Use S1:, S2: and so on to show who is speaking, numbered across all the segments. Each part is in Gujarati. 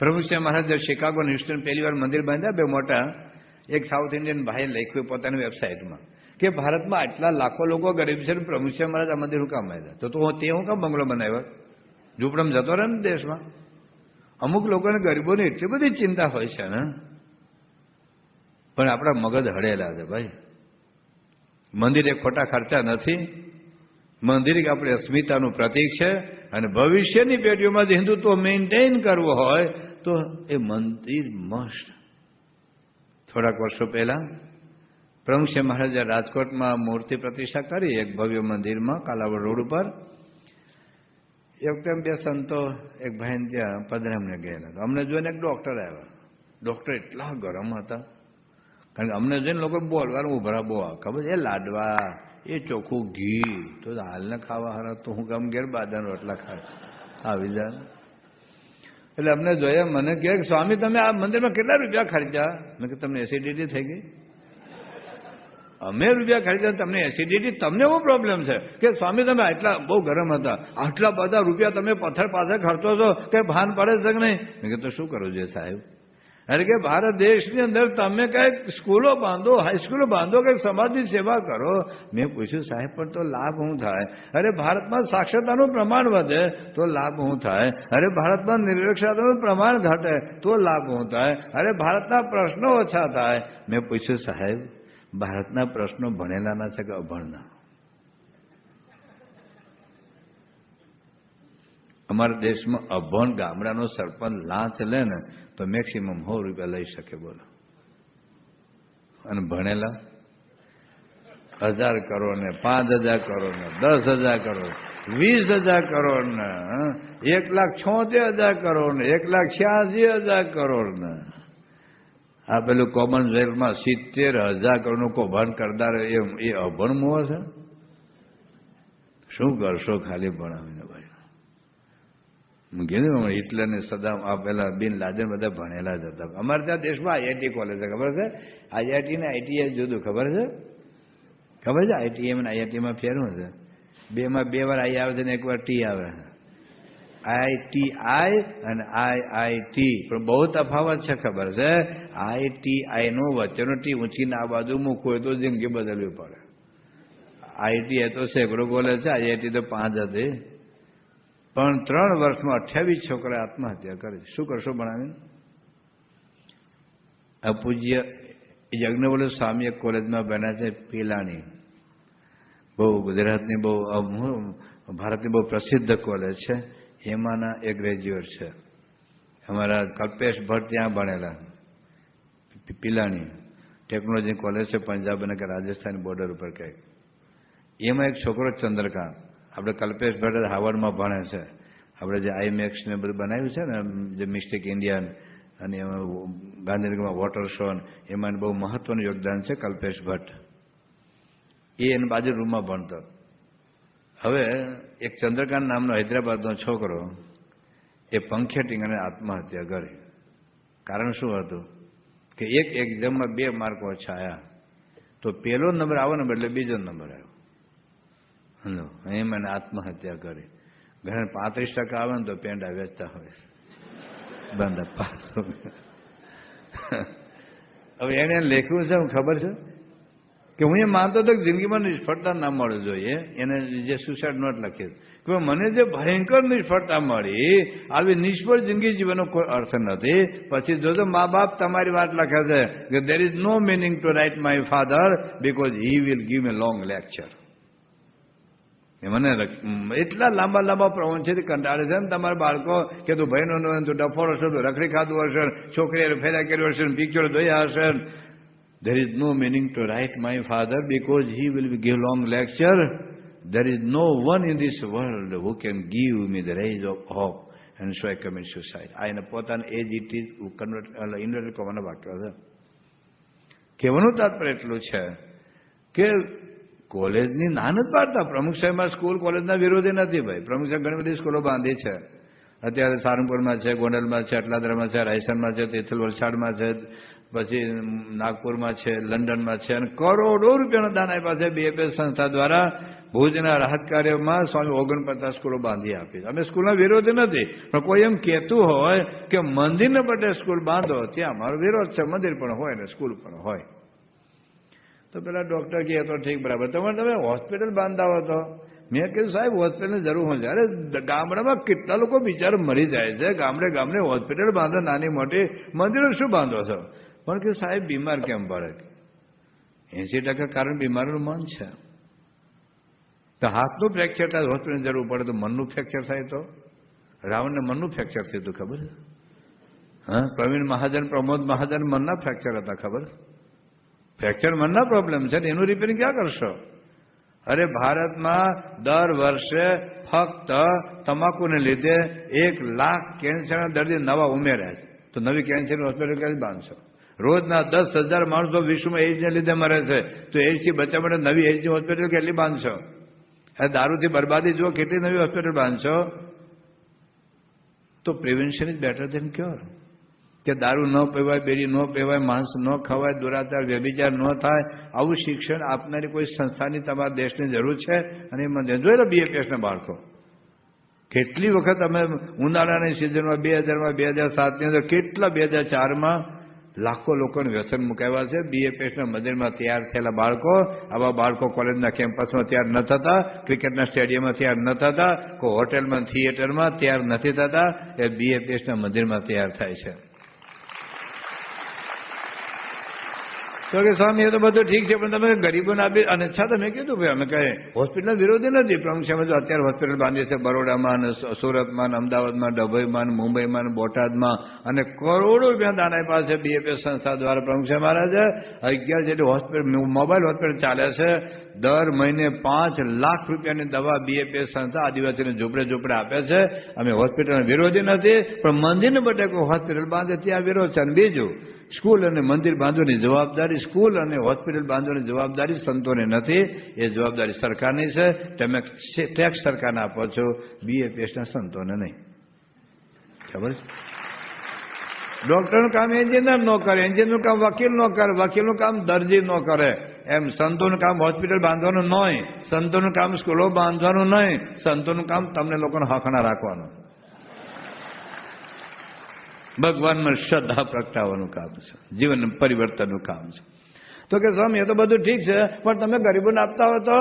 S1: પ્રભુ શ્રી મહારાજ શિકાગો હ્યુસ્ટન પહેલી વાર મંદિર બાંધ્યા, બે મોટા. એક સાઉથ ઇન્ડિયન ભાઈએ લખ્યું પોતાની વેબસાઇટમાં કે ભારતમાં આટલા લાખો લોકો ગરીબ છે, પ્રભુ શ્રી મહારાજ આ મંદિર હું કામ બાંધ્યા? તો તે હું કામ બંગલો બનાવ્યો? ઝૂંપડામાં જતો રહે ને દેશમાં. અમુક લોકોને ગરીબોની એટલી બધી ચિંતા હોય છે ને, પણ આપણા મગજ હળેલા છે ભાઈ. મંદિર એ ખોટા ખર્ચા નથી. મંદિર આપણી અસ્મિતાનું પ્રતીક છે, અને ભવિષ્યની પેઢીઓમાં હિન્દુત્વ મેન્ટેન કરવું હોય તો એ મંદિર મસ્ત. થોડાક વર્ષો પહેલા પ્રમુખ શ્રી મહારાજે રાજકોટમાં મૂર્તિ પ્રતિષ્ઠા કરી એક ભવ્ય મંદિરમાં કાલાવડ રોડ ઉપર. એ વખતે બે સંતો એક ભાઈને ત્યાં પધરામને ગયેલા. અમને જોઈને એક ડૉક્ટર આવ્યા. ડૉક્ટર એટલા ગરમ હતા, કારણ કે અમને જોઈને લોકો બોલવાનું ઉભરા બહુ ખબર છે, લાડવા, એ ચોખ્ખું ઘી તો હાલને ખાવા હારા તો હું કામ ઘેર બાદાનો રોટલા ખાય આવી જાય. એટલે અમને જોયા, મને કહે સ્વામી તમે આ મંદિરમાં કેટલા રૂપિયા ખર્ચ્યા? મેં કે તમને એસિડિટી થઈ ગઈ? અમે રૂપિયા ખર્ચ્યા, તમને એસિડિટી? તમને એવો પ્રોબ્લેમ છે કે સ્વામી તમે આટલા બહુ ગરમ હતા, આટલા બધા રૂપિયા તમે પથ્થર પાસે ખર્ચો છો, કે ભાન પડે છે કે નહીં? મેં કે તો શું કરવું જોઈએ સાહેબ? અરે કે ભારત દેશની અંદર તમે કંઈક સ્કૂલો બાંધો, હાઈસ્કૂલો બાંધો, કંઈક સમાજની સેવા કરો. મેં પૂછ્યું સાહેબ પણ તો લાભ શું થાય? અરે ભારતમાં સાક્ષરતાનું પ્રમાણ વધે તો લાભ શું થાય? અરે ભારતમાં નિરક્ષરતાનું પ્રમાણ ઘટે તો લાભ શું થાય? અરે ભારતના પ્રશ્નો ઓછા થાય. મેં પૂછ્યું સાહેબ ભારતના પ્રશ્નો ભણેલાના છે કે અભણના? અમારા દેશમાં અભણ ગામડાનો સરપંચ લાંચ લે ને તો મેક્સિમમ 100 રૂપિયા લઈ શકે, બોલો. અને ભણેલા 1000 કરોડ ને 5000 કરોડ ને 10,000 કરોડ 20,000 કરોડ ને 1,76,000 કરોડ ને 1,86,000 કરોડ ને આ પેલું કોમનવેલ્થમાં 70,000 કરોડનું કૌભાંડ કરનાર એ અભણ મોહ છે. શું કરશો ખાલી ભણાવીને ભાઈ? મેં કીધું હિટલર ને સદામ આ પેલા બિન લાદેન બધા ભણેલા જ હતા. અમારે ત્યાં દેશમાં આઈઆઈટી કોલેજ છે, ખબર છે? આઈઆઈટી ને આઈટીઆઈ જુદું, ખબર છે? ખબર છે આઈટીએમ અને આઈઆઈટીમાં ફેરવું છે? બેમાં 2 વાર આઈ આવે છે ને 1 વાર ટી આવે. આઈટીઆઈ અને આઈઆઈટી પણ બહુ તફાવત છે, ખબર છે? આઈટીઆઈ નો વચ્ચેનો ટી ઊંચીને આ બાજુ મૂકવું હોય તો જિંદગી બદલવી પડે. આઈટીઆઈ તો સેંકડો કોલેજ છે, આઈઆઈટી તો 5 હતી. પણ 3 વર્ષમાં 28 છોકરા આત્મહત્યા કરે છે. શું કરશો ભણાવીને? પૂજ્ય યજ્ઞવલ્લભ સ્વામી એક કોલેજમાં બન્યા છે, પિલાણી. બહુ ગુજરાતની બહુ ભારતની બહુ પ્રસિદ્ધ કોલેજ છે. એમાંના એક ગ્રેજ્યુએટ છે અમારા કલ્પેશ ભટ્ટ, ત્યાં ભણેલા પિલાણી. ટેકનોલોજી કોલેજ છે પંજાબ અને કે રાજસ્થાન બોર્ડર ઉપર કંઈક. એમાં એક છોકરો ચંદ્રકાંત, આપણે કલ્પેશ ભટ્ટ હાવર્ડમાં ભણે છે. આપણે જે આઈમેક્સ ને બધું બનાવ્યું છે ને, જે મિસ્ટિક ઇન્ડિયન અને એમાં ગાંધીનગરમાં વોટર શો, એમાં બહુ મહત્વનું યોગદાન છે કલ્પેશ ભટ્ટ. એ એની બાજુ રૂમમાં ભણતો. હવે એક ચંદ્રકાંત નામનો હૈદરાબાદનો છોકરો એ પંખે ટીંગાને આત્મહત્યા કરી. કારણ શું હતું કે એક એક્ઝામમાં 2 માર્ક ઓછા આવ્યા તો પહેલો નંબર આવો ને બદલે બીજો નંબર આવ્યો. હલો, એ મને આત્મહત્યા કરી. ઘણા 35% આવે ને તો પેંડા વેચતા હોય બંધ પાસ. હવે એને લખ્યું છે ખબર છે કે હું એ માનતો હતો કે જિંદગીમાં નિષ્ફળતા ના મળવી જોઈએ. એને જે સુસાઇડ નોટ લખી કે મને જે ભયંકર નિષ્ફળતા મળી, આવી નિષ્ફળ જિંદગી જીવનનો કોઈ અર્થ નથી. પછી જોજો મા બાપ તમારી વાત લખે છે કે there is no meaning to write my father because he will give me long lecture. એ મને એટલા લાંબા લાંબા પ્રવચન છે કંટાળે છે ને તમારા બાળકો કે તું ભાઈનો તું ડફોળ હશે, તું રખડી ખાધું હશે, છોકરીએ ફેરા કર્યો હશે, પિક્ચર જોયા હશે. There is no meaning to write my father because he will give long lecture. There is no one in this world who can give me the rays of hope and so I commit suicide. આ એને પોતાના એજ ઇટ ઇઝ ઇન્વર્ટેડ કોમાના વાક્ય છે. કહેવાનું તાત્પર્ય એટલું છે કે કોલેજની ના નથી પાડતા. પ્રમુખ સાહેબ સ્કૂલ કોલેજના વિરોધી નથી ભાઈ. પ્રમુખ સાહેબ ઘણી બધી સ્કૂલો બાંધી છે. અત્યારે સારંગપુરમાં છે, ગોંડલમાં છે, અટલાદરામાં છે, રાયસનમાં છે, તિથલ વલસાડમાં છે, પછી નાગપુરમાં છે, લંડનમાં છે, અને કરોડો રૂપિયાનું દાન આપ્યા છે. BFS સંસ્થા દ્વારા ભુજના રાહત કાર્યમાં સ્વામી 49 સ્કૂલો બાંધી આપી. અમે સ્કૂલના વિરોધ નથી, પણ કોઈ એમ કહેતું હોય કે મંદિરને બદલે સ્કૂલ બાંધો, ત્યાં અમારો વિરોધ છે. મંદિર પણ હોય ને સ્કૂલ પણ હોય. તો પેલા ડોક્ટર કહે તો ઠીક બરાબર, તમે હોસ્પિટલ બાંધતા હો તો. મેં કીધું સાહેબ હોસ્પિટલની જરૂર હોય છે. અરે ગામડામાં કેટલા લોકો બિચારા મરી જાય છે, ગામડે હોસ્પિટલ બાંધો, નાની મોટી. મંદિરો શું બાંધો છો? પણ કે સાહેબ બીમાર કેમ પડે? 80% કારણ બીમારીનું મન છે. તો હાથનું ફ્રેક્ચર થાય હોસ્પિટલની જરૂર પડે, તો મનનું ફ્રેક્ચર થાય તો? રાવણને મનનું ફ્રેક્ચર થયું હતું, ખબર? હા, પ્રવીણ મહાજન, પ્રમોદ મહાજન મનના ફ્રેક્ચર હતા, ખબર? ફ્રેક્ચર મનના પ્રોબ્લેમ છે, એનું રિપેરિંગ ક્યાં કરશો? અરે ભારતમાં દર વર્ષે ફક્ત તમાકુને લીધે 1 લાખ કેન્સરના દર્દી નવા ઉમેર્યા છે. તો નવી કેન્સરની હોસ્પિટલ ક્યાંથી બાંધશો? રોજના 10,000 માણસો વિશ્વમાં એઇડ્સને લીધે મરે છે. તો એઇડ્સથી બચવા માટે નવી એઇડ્સની હોસ્પિટલ કેટલી બાંધશો? દારૂથી બરબાદી જુઓ, કેટલી નવી હોસ્પિટલ બાંધશો? તો prevention is better than cure. કે દારૂ ન પીવાય, બેડી ન પીવાય, માંસ ન ખવાય, દુરાચાર વ્યભિચાર ન થાય, આવું શિક્ષણ આપનારી કોઈ સંસ્થાની તમારા દેશની જરૂર છે. અને એમાં જોઈ લો BFSના બાળકો કેટલી વખત અમે ઉનાળાની સિઝનમાં 2000માં, 2007ની અંદર, કેટલા 2004માં લાખો લોકોને વ્યસન મુકાવ્યા છે. BFSના મંદિરમાં તૈયાર થયેલા બાળકો, આવા બાળકો કોલેજના કેમ્પસમાં તૈયાર ન થતા, ક્રિકેટના સ્ટેડિયમમાં તૈયાર ન થતા, કોઈ હોટેલમાં, થિયેટરમાં તૈયાર નથી થતા. એ BFSના મંદિરમાં તૈયાર થાય છે. તો કે સ્વામી એ તો બધું ઠીક છે, પણ તમે ગરીબોને આપી. અને છતાં મેં કીધું ભાઈ અમે કહે હોસ્પિટલ વિરોધી નથી. પ્રમુખ સાહેબ તો અત્યારે હોસ્પિટલ બાંધી છે બરોડામાં, અને સુરતમાં, અમદાવાદમાં, ડભોઈમાં, મુંબઈમાં, બોટાદમાં, અને કરોડો રૂપિયા દાન આપ્યા છે BFS સંસ્થા દ્વારા. પ્રમુખ સાહેબ મહારાજે 11 જેટલી હોસ્પિટલ, મોબાઈલ હોસ્પિટલ ચાલે છે. દર મહિને 5 લાખ રૂપિયાની દવા BFS સંસ્થા આદિવાસીને ઝૂંપડે આપે છે. અમે હોસ્પિટલના વિરોધી નથી, પણ મંદિરને બદલે કોઈ હોસ્પિટલ બાંધે ત્યાં વિરોધ છે. અને બીજું, સ્કૂલ અને મંદિર બાંધવાની જવાબદારી, સ્કૂલ અને હોસ્પિટલ બાંધવાની જવાબદારી સંતોને નથી, એ જવાબદારી સરકારની છે. તમે ટેક્સ સરકારને આપો છો, BFSના સંતોને નહીં. ખબર છે? ડોક્ટરનું કામ એન્જિનિયર ન કરે, એન્જિનિયરનું કામ વકીલ ન કરે, વકીલનું કામ દરજી ન કરે. એમ સંતોનું કામ હોસ્પિટલ બાંધવાનું નહીં, સંતોનું કામ સ્કૂલો બાંધવાનું નહીં, સંતોનું કામ તમને લોકોને હકના રાખવાનું, ભગવાનમાં શ્રદ્ધા પ્રગટાવવાનું કામ છે, જીવન પરિવર્તનનું કામ છે. તો કે સ્વામી એ તો બધું ઠીક છે, પણ તમે ગરીબોને આપતા હો તો.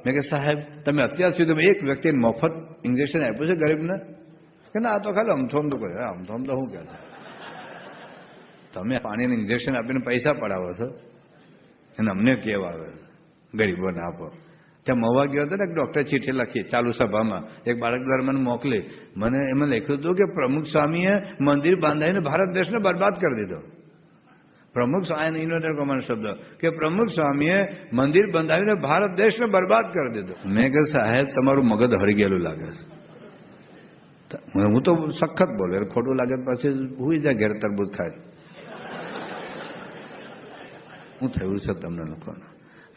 S1: મેં કે સાહેબ તમે અત્યાર સુધી એક વ્યક્તિને મફત ઇન્જેક્શન આપ્યું છે ગરીબને? કે ના, આ તો ખાલી અમથોમ તો કહે. અમથોમ તો શું કહે છે? તમે પાણીને ઇન્જેક્શન આપીને પૈસા પડાવો છો, અને અમને કેવા આવે ગરીબોને આપો. ત્યાં મવા ગયો હતો ને, એક ડૉક્ટરે ચીઠી લખી ચાલુ સભામાં, એક બાળક દ્વારા મને મોકલી. મને એમાં લખ્યું હતું કે પ્રમુખ સ્વામીએ મંદિર બાંધાઈને ભારત દેશને બરબાદ કરી દીધો. પ્રમુખ સ્વામી ઇન્વર્ટર કોમન શબ્દ કે પ્રમુખ સ્વામીએ મંદિર બંધાવીને ભારત દેશને બરબાદ કરી દીધો. મેં કહ્યું સાહેબ તમારું મગજ હળી ગયેલું લાગે છે. હું તો સખત બોલે, ખોટું લાગે પછી હુઈ જાય ઘેર તરબૂચ ખાય. હું થયું છે તમને લોકોને.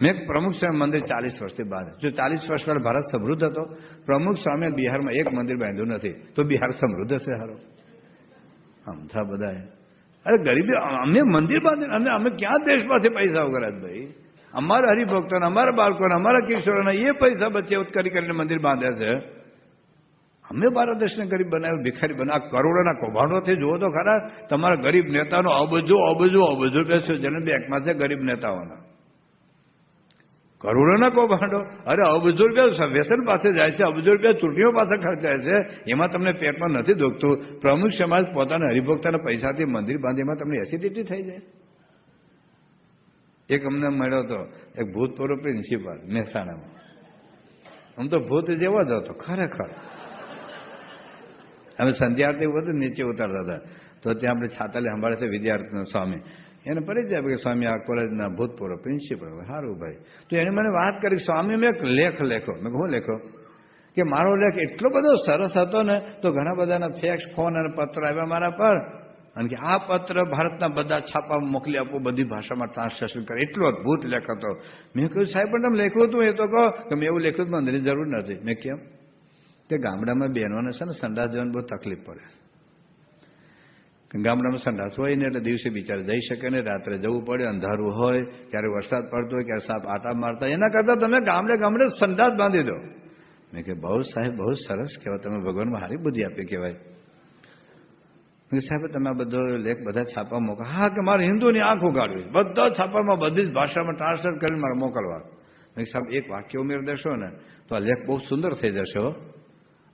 S1: મેં પ્રમુખ સ્વામી મંદિર 40 વર્ષથી બાંધે. જો 40 વર્ષ પહેલા ભારત સમૃદ્ધ હતો, પ્રમુખ સ્વામીએ બિહારમાં એક મંદિર બાંધ્યું નથી, તો બિહાર સમૃદ્ધ છે હારો? આમ થા બધા. અરે ગરીબી, અમે મંદિર બાંધીને અમે ક્યાં દેશમાંથી પૈસા વગર ભાઈ? અમારા હરિભક્તોને, અમારા બાળકોને, અમારા કિશોરોને એ પૈસા બચે કરીને મંદિર બાંધે છે. અમે ભારત દેશને ગરીબ બનાવ્યો, ભિખારી બનાવ. કરોડોના કૌભાંડોથી જુઓ તો ખરા. તમારા ગરીબ નેતાનો અબજો રૂપિયા જેને બેંકમાં છે ગરીબ નેતાઓના કરોડોના કૌભાંડો. અરે અબજો રૂપિયા વ્યસન પાસે જાય છે, અબજો રૂપિયા ચૂંટણીઓ પાસે ખર્ચાય છે. એમાં તમને પેટમાં નથી દુખતું. પ્રમુખ સમાજ પોતાના હરિભક્તના પૈસાથી મંદિર બાંધે, એમાં તમને એસિડિટી થઈ જાય. એક અમને મળ્યો હતો, એક ભૂતપૂર્વ પ્રિન્સિપાલ મહેસાણામાં. આમ તો ભૂત જેવો જ હતો ખરેખર. અમે સંધ્યાઆરતી વખતે નીચે ઉતારતા હતા, તો ત્યાં આપણે છાતાલે સંભાળે છે વિદ્યાર્થીનો સ્વામી. એને પરિચય કે સ્વામી આ કોલેજના ભૂતપૂર્વ પ્રિન્સિપલ. સારું ભાઈ. તો એને મને વાત કરી, સ્વામી મેં એક લેખ લેખો. મેં શું લેખો? કે મારો લેખ એટલો બધો સરસ હતો ને, તો ઘણા બધાના ફેક્સ, ફોન અને પત્ર આવ્યા મારા પર, અને કે આ પત્ર ભારતના બધા છાપામાં મોકલી આપો, બધી ભાષામાં ટ્રાન્સલેશન કરે. એટલો અદભુત લેખ હતો. મેં કહ્યું સાહેબ પણ તમે લેખ્યું હતું એ તો કહો. કે મેં એવું લેખ્યું મંદિરની જરૂર નથી. મેં કેમ? તે ગામડામાં બહેનોને છે ને સંડાસ જવાની બહુ તકલીફ પડે. ગામડામાં સંડાસ હોય ને એટલે દિવસે બિચારા જઈ શકે ને, રાત્રે જવું પડે, અંધારું હોય, ક્યારે વરસાદ પડતો હોય, ક્યારે સાપ આટા મારતા, એના કરતાં તમે ગામડે ગામડે સંડાસ બાંધી દો. મેં કે બહુ સાહેબ બહુ સરસ કહેવાય, તમે ભગવાનમાં સારી બુદ્ધિ આપી કહેવાય. સાહેબ તમે આ બધો લેખ બધા છાપા મોકલો. હા કે મારે હિન્દુની આંખ ઉગાડવી, બધા છાપામાં બધી જ ભાષામાં ટ્રાન્સલેટ કરીને મારે મોકલવા. સાહેબ એક વાક્ય ઉમેર દેશો ને તો આ લેખ બહુ સુંદર થઈ જશે.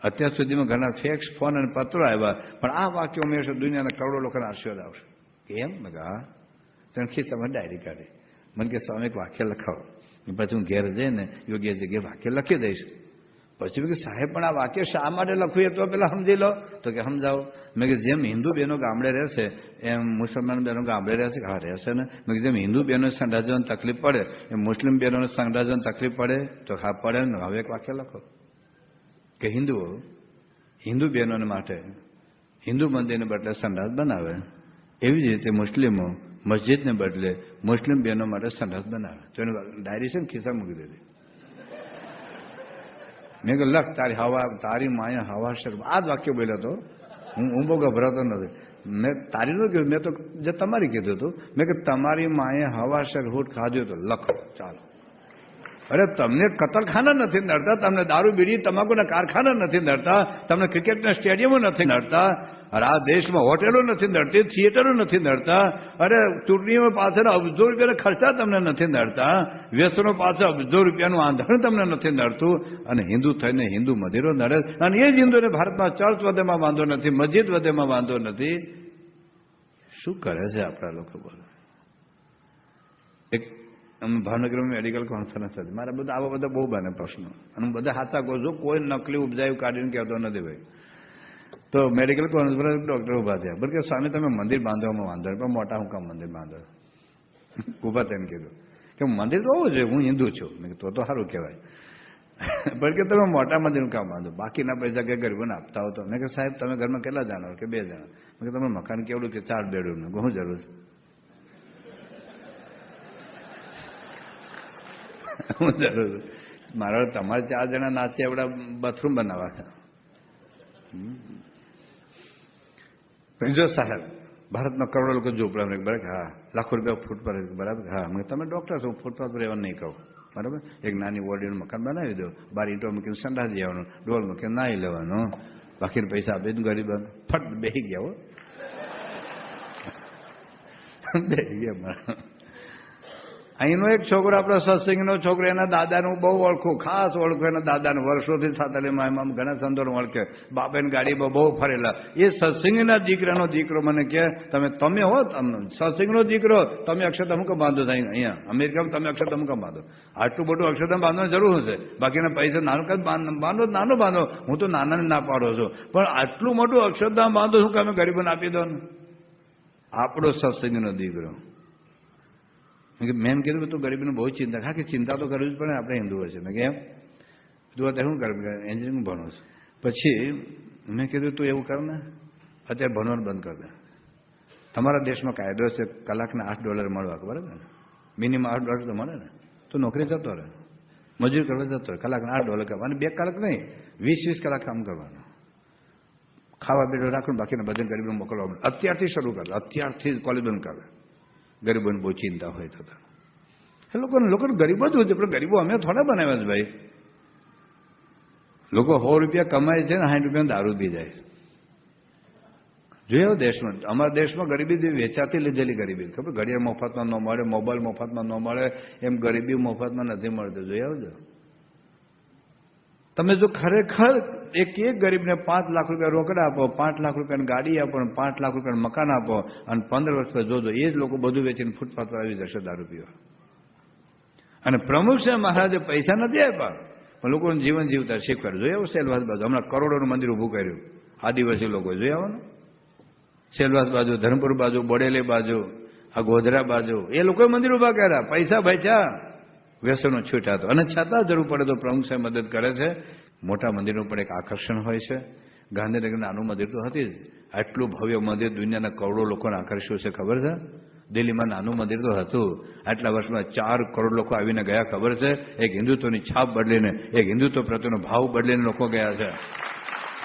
S1: અત્યાર સુધીમાં ઘણા ફેક્સ, ફોન અને પત્રો આવ્યા, પણ આ વાક્ય ઉમેરશો દુનિયાના કરોડો લોકોના આશીર્વાદ આવશે. કેમ? મેં કહ્યું હા. તેને ખિસ્સામાં ડાયરી કાઢી. મને કે સ્વામી એક વાક્ય લખાવો. પછી હું ઘેર જઈને યોગ્ય જગ્યાએ વાક્ય લખી દઈશ. પછી કે સાહેબ પણ આ વાક્ય શા માટે લખવું એ તો પેલા સમજી લો. તો કે સમજાવો. મેં કે જેમ હિન્દુ બહેનો ગામડે રહેશે એમ મુસલમાન બહેનો ગામડે રહેશે. હા રહેશે ને. મેં જેમ હિન્દુ બહેનો સંડાસ જવાની તકલીફ પડે એમ મુસ્લિમ બહેનોને સંડાસ જવાની તકલીફ પડે. તો હા પડે ને. હવે એક વાક્ય લખો કે હિન્દુ બહેનોને માટે હિન્દુ મંદિરને બદલે સંડાસ બનાવે, એવી જ રીતે મુસ્લિમો મસ્જિદને બદલે મુસ્લિમ બહેનો માટે સંડાસ બનાવે. તો એની ડાયરી છે ને ખિસ્સા મૂકી દીધી. મેં કહ્યું લખ તારી માએ હવા શર. આ જ વાક્ય બોલ્યો હતો. હું બહુ ગભરાતો નથી. મેં તારી નું કીધું, મેં તો જે તમારી કીધું હતું. મેં કે તમારી માએ હવા શર હૂટ ખાધું તો લખો. ચાલો. અરે તમને કતલખાના નથી નડતા, તમને દારૂ બીડી તમાકુના કારખાના નથી નડતા, તમને ક્રિકેટના સ્ટેડિયમો નથી નડતા, અરે આ દેશમાં હોટેલો નથી નડતી, થિયેટરો નથી નડતા, અરે ચૂંટણીઓ પાછળ અબજો રૂપિયાના ખર્ચા તમને નથી નડતા, વ્યસનો પાછળ અબજો રૂપિયાનું આંધણ તમને નથી નડતું, અને હિન્દુ થઈને હિન્દુ મંદિરો નડે. અને એ જ હિન્દુને ભારતમાં ચર્ચ વધેમાં વાંધો નથી, મસ્જિદ વધેમાં વાંધો નથી. શું કરે છે આપણા લોકો? બોલો. એક ભાવનગરમાં મેડિકલ કોન્ફરન્સ હતી. મારા બધા આવા બધા બહુ બને પ્રશ્નો, અને બધા સાચા કહું છું, કોઈ નકલી ઉપજાયું કાઢીને કહેતો નથી ભાઈ. તો મેડિકલ કોન્ફરન્સ ડૉક્ટર ઉભા થયા. બરાબર કે સ્વામી તમે મંદિર બાંધવામાં વાંધો નહીં, પણ મોટા હું કામ મંદિર બાંધો? ઉભા થઈને કીધું કે મંદિર તો હોવું જોઈએ, હું હિન્દુ છું. મેં તો સારું કહેવાય. પણ કે તમે મોટા મંદિર કામ બાંધો, બાકીના પૈસા કે ગરીબોને આપતા હો તો? મેં કે સાહેબ તમે ઘરમાં કેટલા જણા? કે 2 જણા. મેં કે તમે મકાન કેવડું? કે 4 બેડરૂમનું. શું જરૂર છે? હું જરૂર મારા તમારે 4 જણા નાચે એવડા બાથરૂમ બનાવવા છે. જો સાહેબ ભારતમાં કરોડો લોકો ઝૂંપડા બરાબર. હા લાખો રૂપિયા ફૂટ પર બરાબર. હા તમે ડૉક્ટર છો, ફૂટપાથ પર રહેવાનું નહીં કહું બરાબર. એક નાની વોર્ડીનું મકાન બનાવી દો, 12 ઈંટો મૂકીને સંડાસ જવાનું, ડોલ મૂકીને નાહી લેવાનું, બાકીના પૈસા આપી દઉં ગરીબ. ફટ બેસી ગયા. બેસી ગયા મારા. અહીંનો એક છોકરો, આપણો સત્સંગનો છોકરો, એના દાદાને હું બહુ ઓળખું, ખાસ ઓળખું એના દાદાને. વર્ષોથી સાથેમાં એમાં ઘણા સંદોને ઓળખે. બાપાની ગાડીમાં બહુ ફરેલા. એ સત્સંગના દીકરાનો દીકરો મને કહે તમે હો સત્સંગનો દીકરો, તમે અક્ષરધામ કેમ બાંધો થાય અહીંયા અમેરિકામાં? તમે અક્ષરધામ કેમ બાંધો? આટલું બધું અક્ષરધામ બાંધવાની જરૂર છે? બાકીના પૈસા નાનું કદ બાંધો, નાનો બાંધો. હું તો નાનાને ના પાડો છું, પણ આટલું મોટું અક્ષરધામ બાંધો શું કે અમે ગરીબોને આપી દો ને? આપણો સત્સંગનો દીકરો. મેં એમ કીધું તું ગરીબીને બહુ ચિંતા. હા કે ચિંતા તો કરવી જ પડે, આપણે હિન્દુઓ છે. મેં કેમ તું અત્યારે શું કર? એન્જિનિયરિંગ ભણો છું. પછી મેં કીધું તું એવું કર ને, અત્યારે ભણવાનું બંધ કર દે. તમારા દેશમાં કાયદો છે કલાકના $8 મળવા, બરાબર ને? મિનિમમ $8 તો મળે ને. તું નોકરી જતો રહે, મજૂરી કરવા જતો રહે, કલાકના $8 કરવાના. 2 કલાક નહીં, 20 કલાક કામ કરવાનું. ખાવા બેઠો રાખવાનું, બાકીના બધા ગરીબોને મોકલવા. અત્યારથી શરૂ કરે, અત્યારથી કોલેજ બંધ કરે. ગરીબોને બહુ ચિંતા હોય થતા. એ લોકોને ગરીબો જ હોય છે, પણ ગરીબો અમે થોડા બનાવ્યા છે ભાઈ. લોકો 100 રૂપિયા કમાય છે ને 60 રૂપિયા દારૂ પી જાય. જોયો દેશમાં, અમારા દેશમાં ગરીબી વેચાતી લીધેલી ગરીબી. ખબર? ઘડિયાળ મફતમાં ન મળે, મોબાઈલ મફતમાં ન મળે, એમ ગરીબી મફતમાં નથી મળતી. જોઈ આવજો. તમે જો ખરેખર એક ગરીબને 5 લાખ રૂપિયા રોકડા આપો, 5 લાખ રૂપિયાની ગાડી આપો, 5 લાખ રૂપિયાનું મકાન આપો, અને 15 વર્ષ પછી જોજો એ જ લોકો બધું વેચીને ફૂટપાથ પર આવી જશે દારૂ પીવા. અને પ્રમુખ છે મહારાજે પૈસા નથી આપ્યા, પણ લોકોને જીવન જીવતા શીખવાડ્યું. જોઈ આવો સેલવાસ બાજુ હમણાં કરોડોનું મંદિર ઊભું કર્યું આદિવાસી લોકોએ. જોઈ આવો ને સેલવાસ બાજુ, ધરમપુર બાજુ, બોડેલી બાજુ, આ ગોધરા બાજુ, એ લોકોએ મંદિર ઊભા કર્યા. પૈસા બચ્યા, વ્યસનો છૂટ્યા. તો અને છતાં જરૂર પડે તો પ્રમુખ સાહેબ મદદ કરે છે. મોટા મંદિરનું પણ એક આકર્ષણ હોય છે. ગાંધીનગર નાનું મંદિર તો હતી જ, આટલું ભવ્ય મંદિર દુનિયાના કરોડો લોકોને આકર્ષ્યું છે. ખબર છે? દિલ્હીમાં નાનું મંદિર તો હતું, આટલા વર્ષમાં 4 કરોડ લોકો આવીને ગયા, ખબર છે? એક હિન્દુત્વની છાપ બદલીને, એક હિન્દુત્વ પ્રત્યેનો ભાવ બદલીને લોકો ગયા છે.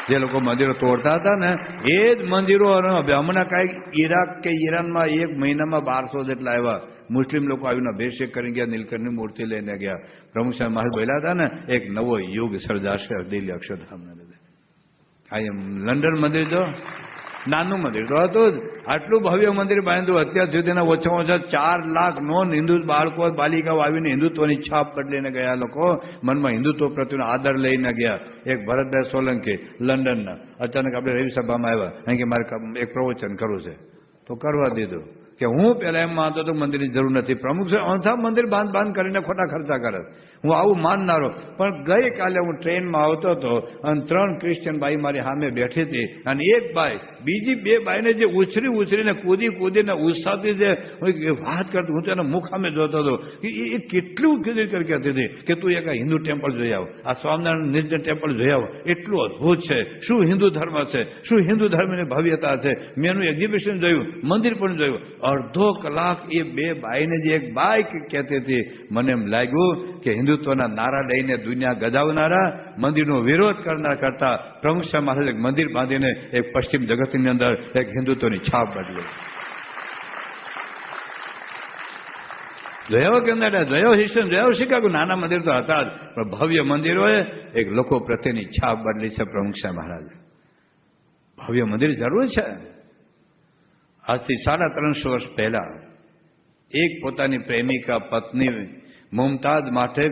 S1: જે લોકો મંદિરો તોડતા હતા ને એ જ મંદિરો હમણાં કાંઈક ઈરાક કે ઈરાનમાં 1 મહિનામાં 1200 જેટલા આવ્યા મુસ્લિમ લોકો આવીને અભિષેક કરી ગયા, નીલકંઠની મૂર્તિ લઈને ગયા. પ્રમુખ સાહેબ મહારાજ બોલ્યા હતા ને, એક નવો યુગ સર્જાશે દિલ્હી અક્ષરધામના લીધે. આ લંડન મંદિર જો નાનું મંદિર તો હતું જ, આટલું ભવ્ય મંદિર બાંધ્યું. અત્યાર સુધીના ઓછામાં ઓછા 4 લાખ નોન હિન્દુ બાળકો બાલિકાઓ આવીને હિન્દુત્વની છાપ બદલીને ગયા. લોકો મનમાં હિન્દુત્વ પ્રત્યેનો આદર લઈને ગયા. એક ભરતભાઈ સોલંકી લંડનના અચાનક આપણે રવિ સભામાં આવ્યા, અહીં કે મારે એક પ્રવચન કરવું છે, તો કરવા દીધું. કે હું પહેલા એમ માનતો તો મંદિરની જરૂર નથી. પ્રમુખ સાહેબ અંથા મંદિર બાંધ કરીને ખોટા ખર્ચા કરે, હું આવું માનનારો. પણ ગઈકાલે હું ટ્રેનમાં આવતો હતો અને 3 ક્રિશ્ચિયન બાઈ મારી સામે બેઠી હતી, અને એક બાઈ બીજી 2 બાઈને જે ઉછરીને કૂદીને ઉત્સાહથી જે વાત કરતી, હું તો એના મુખ સામે જોતો હતો. એ કેટલું કીધી કહેતી હતી કે તું એક હિન્દુ ટેમ્પલ જોઈ આવ, આ સ્વામિનારાયણ નિર્જન ટેમ્પલ જોઈ આવ, એટલું અદભુત છે. શું હિન્દુ ધર્મ છે, શું હિન્દુ ધર્મની ભવ્યતા છે. મેં એનું એક્ઝિબિશન જોયું, મંદિર પણ જોયું. અડધો કલાક એ 2 બાઈને જે એક બાઈ કહેતી હતી, મને એમ લાગ્યું કે હિન્દુત્વના નારા લઈને દુનિયા ગજાવનારા, મંદિરનો વિરોધ કરનાર કરતા પ્રમુખ સાહેબ મહારાજ એક મંદિર બાંધીને એક પશ્ચિમ જગતની અંદર એક હિન્દુત્વની છાપ બદલી. જોયો કે જોયો હિસ્ટન, જોયો શિકાગો, નાના મંદિર તો હતા જ, પણ ભવ્ય મંદિરોએ એક લોકો પ્રત્યેની છાપ બદલી છે. પ્રમુખ સાહેબ મહારાજ ભવ્ય મંદિર જરૂર છે. આજથી 350 વર્ષ પહેલા એક પોતાની પ્રેમિકા પત્ની મુમતાઝ માટે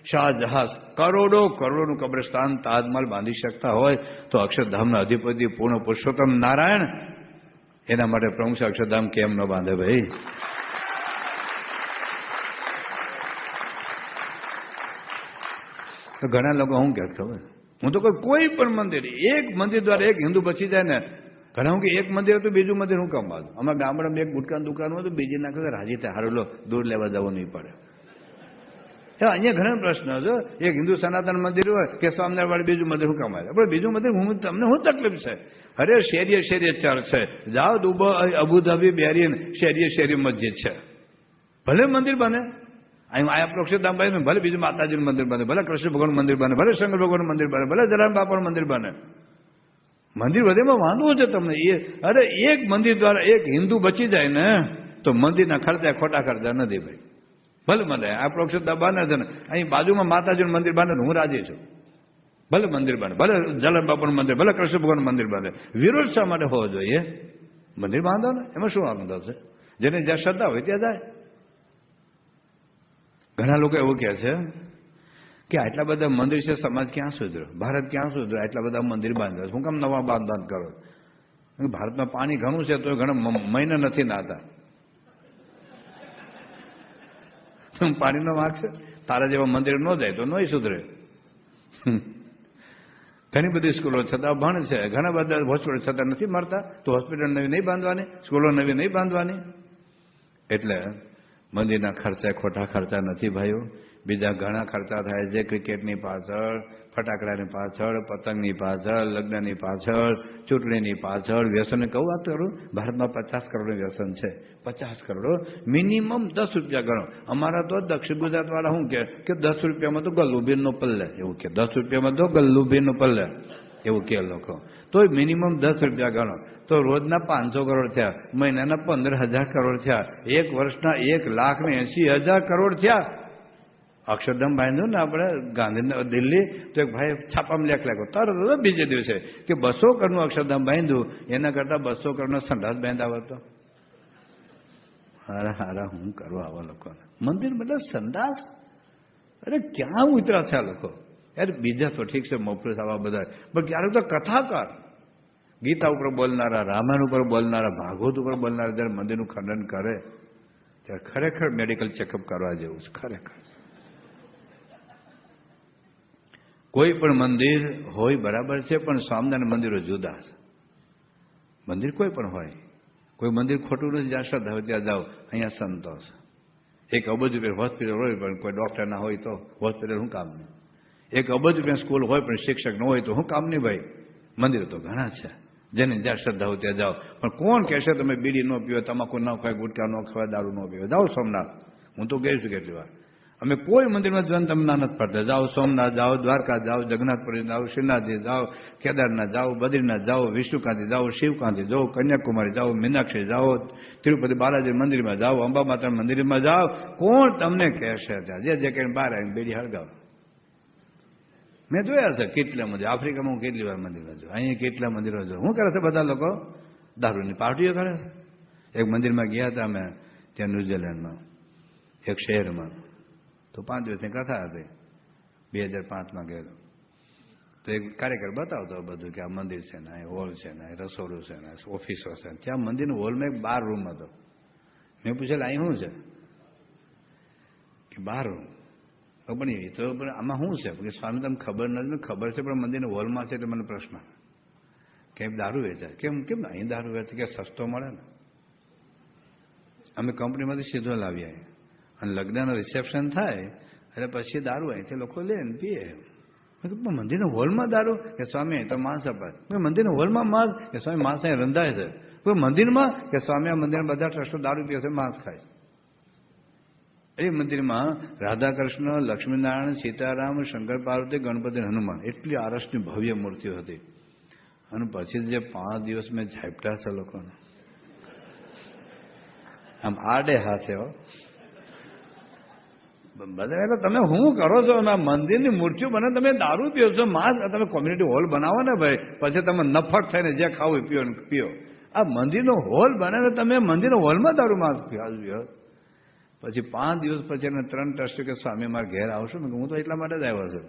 S1: શાહજહાં કરોડોનું કબ્રસ્તાન તાજમહલ બાંધી શકતા હોય તો અક્ષરધામના અધિપતિ પૂર્ણ પુરુષોત્તમ નારાયણ એના માટે પ્રમુખ અક્ષરધામ કેમ ન બાંધે ભાઈ? તો ઘણા લોકો શું કહે ખબર, હું તો કોઈ પણ મંદિર, એક મંદિર દ્વારા એક હિન્દુ બચી જાય ને, ઘણા હું કે એક મંદિર હતું બીજું મંદિર હું કામ બાંધું? અમારા ગામડામાં એક ગુટકાની દુકાન હોય તો બીજી નાખે રાજી થાય, હારું લો દૂર લેવા જવું નહીં પડે. અહીંયા ઘણા પ્રશ્ન છે. એક હિન્દુ સનાતન મંદિર હોય કે સ્વામિનારાયણ બીજું મંદિર હું કામ આવે? પણ બીજું મંદિર તમને શું તકલીફ છે? અરે શેરીએ ચર્ચ છે, જાઓ અબુધાબી બેરીન શેરીએ મસ્જિદ છે, ભલે મંદિર બને. અહીં આયા અક્ષરધામ બને, ભલે બીજું માતાજીનું મંદિર બને, ભલે કૃષ્ણ ભગવાનનું મંદિર બને, ભલે શંકર ભગવાનનું મંદિર બને, ભલે જલારામ બાપાનું મંદિર બને. મંદિર બધેમાં વાંધવું છે તમને. અરે એક મંદિર દ્વારા એક હિન્દુ બચી જાય ને તો મંદિરના ખર્ચા ખોટા ખર્ચા નથી ભાઈ. ભલે મને આ પ્રોક્ષરતા બને છે ને, અહીં બાજુમાં માતાજીનું મંદિર બને હું રાજી છું. ભલે મંદિર બને, ભલે જલારામ બાપાનું મંદિર, ભલે કૃષ્ણ ભગવાનનું મંદિર બને. વિરોધ શા માટે હોવો જોઈએ? મંદિર બાંધો ને, એમાં શું આનંદ છે? જેને જ્યાં શ્રદ્ધા હોય ત્યાં જાય. ઘણા લોકો એવું કહે છે કે આટલા બધા મંદિર છે, સમાજ ક્યાં સુધર્યો, ભારત ક્યાં સુધર્યો, આટલા બધા મંદિર બાંધ્યા, શું કામ નવા બાંધ કરો? ભારતમાં પાણી ઘણું છે તો ઘણા મહિના નથી નાતા. પાણીનો વાંક છે, તારા જેવા મંદિર ન જાય તો નહીં સુધરે. ઘણી બધી સ્કૂલો છતાં ભણ છે, ઘણા બધા હોસ્પિટલ છતાં નથી મળતા, તો હોસ્પિટલ નવી નહીં બાંધવાની, સ્કૂલો નવી નહીં બાંધવાની. એટલે મંદિરના ખર્ચા ખોટા ખર્ચા નથી ભાઈઓ. બીજા ઘણા ખર્ચા થાય છે, ક્રિકેટની પાછળ, ફટાકડાની પાછળ, પતંગની પાછળ, લગ્નની પાછળ, ચૂંટણીની પાછળ. વ્યસનની કહું વાત કરું, ભારતમાં 50 કરોડનું વ્યસન છે. 50 કરોડ, મિનિમમ 10 રૂપિયા ગણો. અમારા તો દક્ષિણ ગુજરાતવાળા શું કે 10 રૂપિયામાં તો ગલ્લુભીરનો પલ્લે, એવું કે 10 રૂપિયામાં તો ગલ્લુભીરનો પલ્લે, એવું કે લોકો. તો મિનિમમ 10 રૂપિયા ગણો તો રોજના 500 કરોડ થયા, મહિનાના 15,000 કરોડ થયા, એક વર્ષના 1,80,000 કરોડ થયા. અક્ષરધામ બાંધ્યું ને આપણે ગાંધીનગર દિલ્હી, તો એક ભાઈ છાપામાં લખ્યો તરત બીજે દિવસે કે 200 કરોડનું અક્ષરધામ બાંધ્યું, એના કરતાં 200 કરોડનો સંડાસ બાંધાવો તો હારા હું કરવા આવા લોકોને? મંદિર એટલે સંડાસ? અરે ક્યાં ઉતર્યા છે આ લોકો? યાર બીજા તો ઠીક છે, મોફરસ આવા બધા, પણ ક્યારેક તો કથાકાર, ગીતા ઉપર બોલનારા, રામાયણ ઉપર બોલનારા, ભાગવત ઉપર બોલનારા જ્યારે મંદિરનું ખંડન કરે ત્યારે ખરેખર મેડિકલ ચેકઅપ કરવા જેવું છે. ખરેખર કોઈ પણ મંદિર હોય બરાબર છે, પણ સ્વામિનારાયણ મંદિરો જુદા છે. મંદિર કોઈ પણ હોય, કોઈ મંદિર ખોટું નથી, જ્યાં શ્રદ્ધા હોય ત્યાં જાઓ. અહીંયા સંતો છે. એક અબજ રૂપિયા હોસ્પિટલ હોય પણ કોઈ ડોક્ટર ના હોય તો હોસ્પિટલ શું કામ નહીં? એક અબજ રૂપિયા સ્કૂલ હોય પણ શિક્ષક ન હોય તો શું કામ નહીં ભાઈ? મંદિર તો ઘણા છે, જેને જ્યાં શ્રદ્ધા હોય ત્યાં જાઓ. પણ કોણ કહેશે તમે બીડી ન પીવો, તમાકુ ન ખાય, ગુટકા ન ખવાય, દારૂ ન પીવો? જાઓ સોમનાથ. હું તો ગઈ છું કેટલી વાર. અમે કોઈ મંદિરમાં જવાનું તમને ના નથી પડતા. જાઓ સોમનાથ, જાઓ દ્વારકા, જાઓ જગન્નાથપુરી, જાઓ શ્રીનાથજી, જાઓ કેદારનાથ, જાઓ બદ્રીનાથ, જાઓ વિષ્ણુકાંતિ, જાઓ શિવકાંતિ, જાઓ કન્યાકુમારી, જાઓ મીનાક્ષી, જાઓ તિરુપતિ બાલાજી મંદિરમાં, જાઓ અંબા માતા મંદિરમાં જાઓ. કોણ તમને કહેશે? ત્યાં જે કહીને બહાર આવીને બેડી હળગાવો. મેં જોયા છે કેટલા મંદિર. આફ્રિકામાં હું કેટલી વાર મંદિરમાં જોઉં, અહીંયા કેટલા મંદિરો જોઉં. શું કરે છે બધા લોકો? દારૂની પાર્ટીઓ કરે છે. એક મંદિરમાં ગયા હતા અમે, ત્યાં ન્યુઝીલેન્ડમાં એક શહેરમાં. તો 5 દિવસની કથા હતી. 2005માં ગયેલો. તો એક કાર્યકર બતાવતો બધું કે આ મંદિર છે ને, અહીં હોલ છે ને, અહીં રસોડું છે ને, ઓફિસો છે. ત્યાં મંદિરના હોલમાં એક 12 રૂમ હતો. મેં પૂછેલું અહીં શું છે? કે 12 રૂમ. પણ એ તો આમાં શું છે? સ્વામી તમને ખબર નથી? ખબર છે પણ મંદિરના હોલમાં છે. એટલે મને પ્રશ્ન કેમ દારૂ વેચાય? કેમ અહીં દારૂ વેચાય? કે સસ્તો મળે ને. અમે કંપનીમાંથી સીધો લાવી આવ્યા અને લગ્નનું રિસેપ્શન થાય એટલે પછી દારૂ અહીંથી લોકો લે ને પીએ. મંદિરના હોલમાં દારૂ? કે સ્વામી અહીં તો માંસ અપાય. મંદિરના હોલમાં માંસ? કે સ્વામી માંસ અહીં રંધાય છે. મંદિરમાં? કે સ્વામી આ મંદિરના બધા ટ્રસ્ટો દારૂ પીએ છે, માંસ ખાય છે. એ મંદિરમાં રાધા કૃષ્ણ, લક્ષ્મીનારાયણ, સીતારામ, શંકર પાર્વતી, ગણપતિ, હનુમાન એટલી આરસની ભવ્ય મૂર્તિઓ હતી. અને પછી જે 5 દિવસ મેં ઝાપટા છે લોકોને, આમ આડે હાથે હો બધા. એટલે તમે શું કરો છો? મંદિરની મૂર્તિઓ બને, તમે દારૂ પીઓ છો, માંસ. તમે કોમ્યુનિટી હોલ બનાવો ને ભાઈ, પછી તમે નફટ થઈને જે ખાવું પીઓ. આ મંદિરનો હોલ બને ને તમે મંદિરના હોલમાં દારૂ માંસ પીઓ. પછી 5 દિવસ પછી એને 3 ટ્રસ્ટી કે સ્વામી મારા ઘેર આવશો ને? હું તો એટલા માટે જ આવ્યો છું.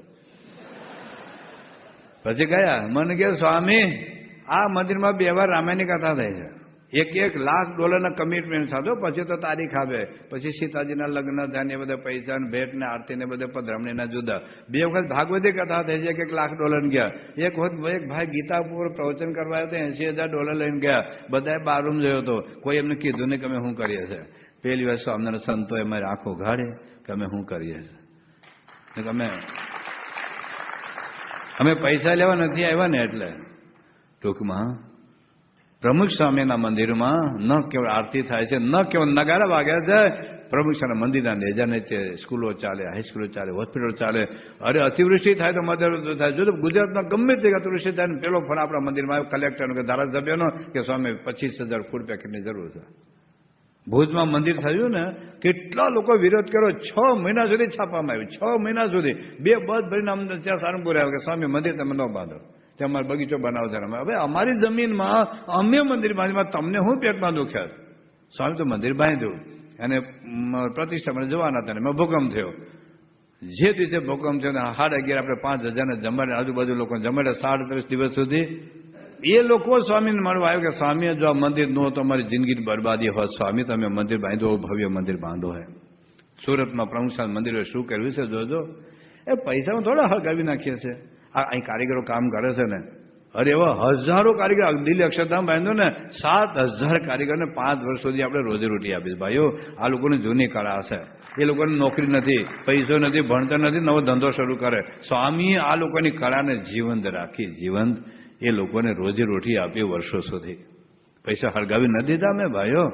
S1: પછી ગયા મને કે સ્વામી આ મંદિરમાં 2 વાર રામાયણની કથા થાય છે. $1 લાખ કમિટમેન્ટ થતો. પછી તો તારીખ આવે. પછી સીતાજીના લગ્ન થાય ને એ બધા પૈસા ને ભેટ ને આરતી ને બધા પધરામણીના જુદા. 2 વખત ભાગવતી કથા થઈ છે. $1 લાખ ગયા. એક વખત એક ભાઈ ગીતા ઉપર પ્રવચન કરવા આવ્યો તો $80,000 લઈને ગયા. બધાએ બાથરૂમ જોયો હતો. કોઈ એમને કીધું નહીં કે અમે શું કરીએ છીએ. પેલી વાર સ્વામિનારાયણ સંતોએ અમારી આંખો ગાળે કે અમે શું કરીએ છીએ. અમે પૈસા લેવા નથી આવ્યા ને. એટલે ટૂંકમાં પ્રમુખ સ્વામીના મંદિરમાં ન કેવળ આરતી થાય છે, ન કેવળ નગારા વાગ્યા છે. પ્રમુખ સ્વામીના મંદિરના નેજા નીચે સ્કૂલો ચાલે, હાઈસ્કૂલો ચાલે, હોસ્પિટલો ચાલે. અરે અતિવૃષ્ટિ થાય તો મદદ થાય. જો ગુજરાતમાં ગમે તે અતિવૃષ્ટિ થાય ને પેલો ફોન આપણા મંદિરમાં આવ્યો કલેક્ટરનો કે ધારાસભ્યનો કે સ્વામી 25,000 ફૂડ પેકેટની જરૂર છે. ભુજમાં મંદિર થયું ને, કેટલા લોકો વિરોધ કર્યો. 6 મહિના સુધી છાપવામાં આવ્યું. 6 મહિના સુધી 2 બસ ભરીને અમને ત્યાં સારંગપુર આવ્યો કે સ્વામી મંદિર તમે ન બાંધો, ત્યાં અમારે બગીચો બનાવો છે. હવે અમારી જમીનમાં અમે મંદિર બાંધીમાં તમને શું પેટમાં દુખ્યા? સ્વામી તો મંદિર બાંધ્યું અને પ્રતિષ્ઠા મને જવાના હતા. એમાં ભૂકંપ થયો. જે દિવસે ભૂકંપ થયો ને 11:30 આપણે 5,000 ને જમાડે, આજુબાજુ લોકો જમાડે 37 દિવસ સુધી. એ લોકો સ્વામીને મળવા આવ્યો કે સ્વામી જો આ મંદિર ન તો અમારી જિંદગીની બરબાદી હોત. સ્વામી તમે મંદિર બાંધો, ભવ્ય મંદિર બાંધો હે. સુરતમાં પ્રમુખ મંદિરોએ શું કર્યું છે જોજો. એ પૈસામાં થોડા હળગાવી નાખીએ છે. અહીં કારીગરો કામ કરે છે ને, અરે એવા હજારો કારીગર. દિલ્હી અક્ષરધામ બાંધ્યો ને 7,000 કારીગરને 5 વર્ષ સુધી આપણે રોજીરોટી આપીશ. ભાઈઓ આ લોકોની જૂની કળા છે. એ લોકોને નોકરી નથી, પૈસો નથી, ભણતર નથી, નવો ધંધો શરૂ કરે. સ્વામીએ આ લોકોની કળાને જીવંત રાખી. જીવંત એ લોકોને રોજીરોટી આપી વર્ષો સુધી. પૈસા હળગાવી નથી દીધા મેં ભાઈઓ.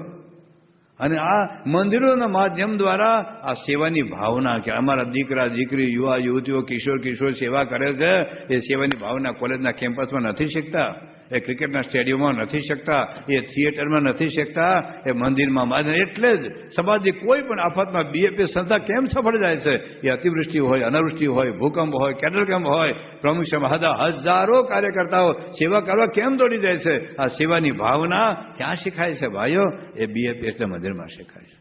S1: અને આ મંદિરોના માધ્યમ દ્વારા આ સેવાની ભાવના કે અમારા દીકરા દીકરી, યુવા યુવતીઓ, કિશોર સેવા કરે છે. એ સેવાની ભાવના કોલેજના કેમ્પસમાં નથી શીખતા, એ ક્રિકેટના સ્ટેડિયમમાં નથી શકતા, એ થિયેટરમાં નથી શકતા, એ મંદિરમાં. એટલે જ સમાજની કોઈ પણ આફતમાં બીએપી સંસ્થા કેમ સફળ જાય છે? એ અતિવૃષ્ટિ હોય, અનાવૃષ્ટિ હોય, ભૂકંપ હોય, કેન્ડલ કેમ્પ હોય, પ્રમુખ હજારો કાર્યકર્તાઓ સેવા કરવા કેમ દોડી જાય છે? આ સેવાની ભાવના ક્યાં શીખાય છે ભાઈઓ? એ બીએપીએસના મંદિરમાં શીખાય છે.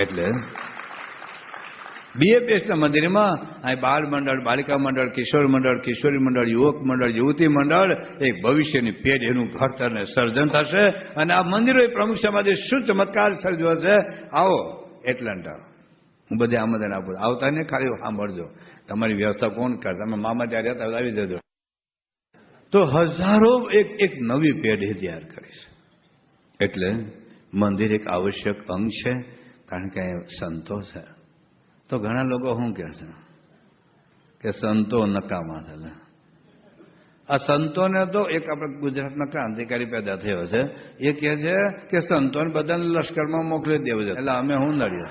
S1: એટલે બીએપીએસના મંદિરમાં અહીં બાળ મંડળ, બાલિકા મંડળ, કિશોર મંડળ, કિશોરી મંડળ, યુવક મંડળ, યુવતી મંડળ, એક ભવિષ્યની પેઢ એનું ઘડતર ને સર્જન થશે. અને આ મંદિરોએ પ્રમુખ સમાજે શું ચમત્કાર સર્જ્યો છે. આવો એટલાન્ટા, હું બધે આમંત્રણ આપું. આવતા ને ખાલી સાંભળજો. તમારી વ્યવસ્થા કોણ કરે? તમે મામા ત્યાં રહેતા આવી જજો. તો હજારો એક નવી પેઢી તૈયાર કરીશ. એટલે મંદિર એક આવશ્યક અંગ છે, કારણ કે સંતો છે. તો ઘણા લોકો શું કહે છે કે સંતો નકામા છે. આ સંતોને તો એક આપણે ગુજરાતના ક્રાંતિકારી પેદા થયો છે, એ કહે છે કે સંતોને બધાને લશ્કરમાં મોકલી દેવું છે. એટલે અમે હું નડીએ,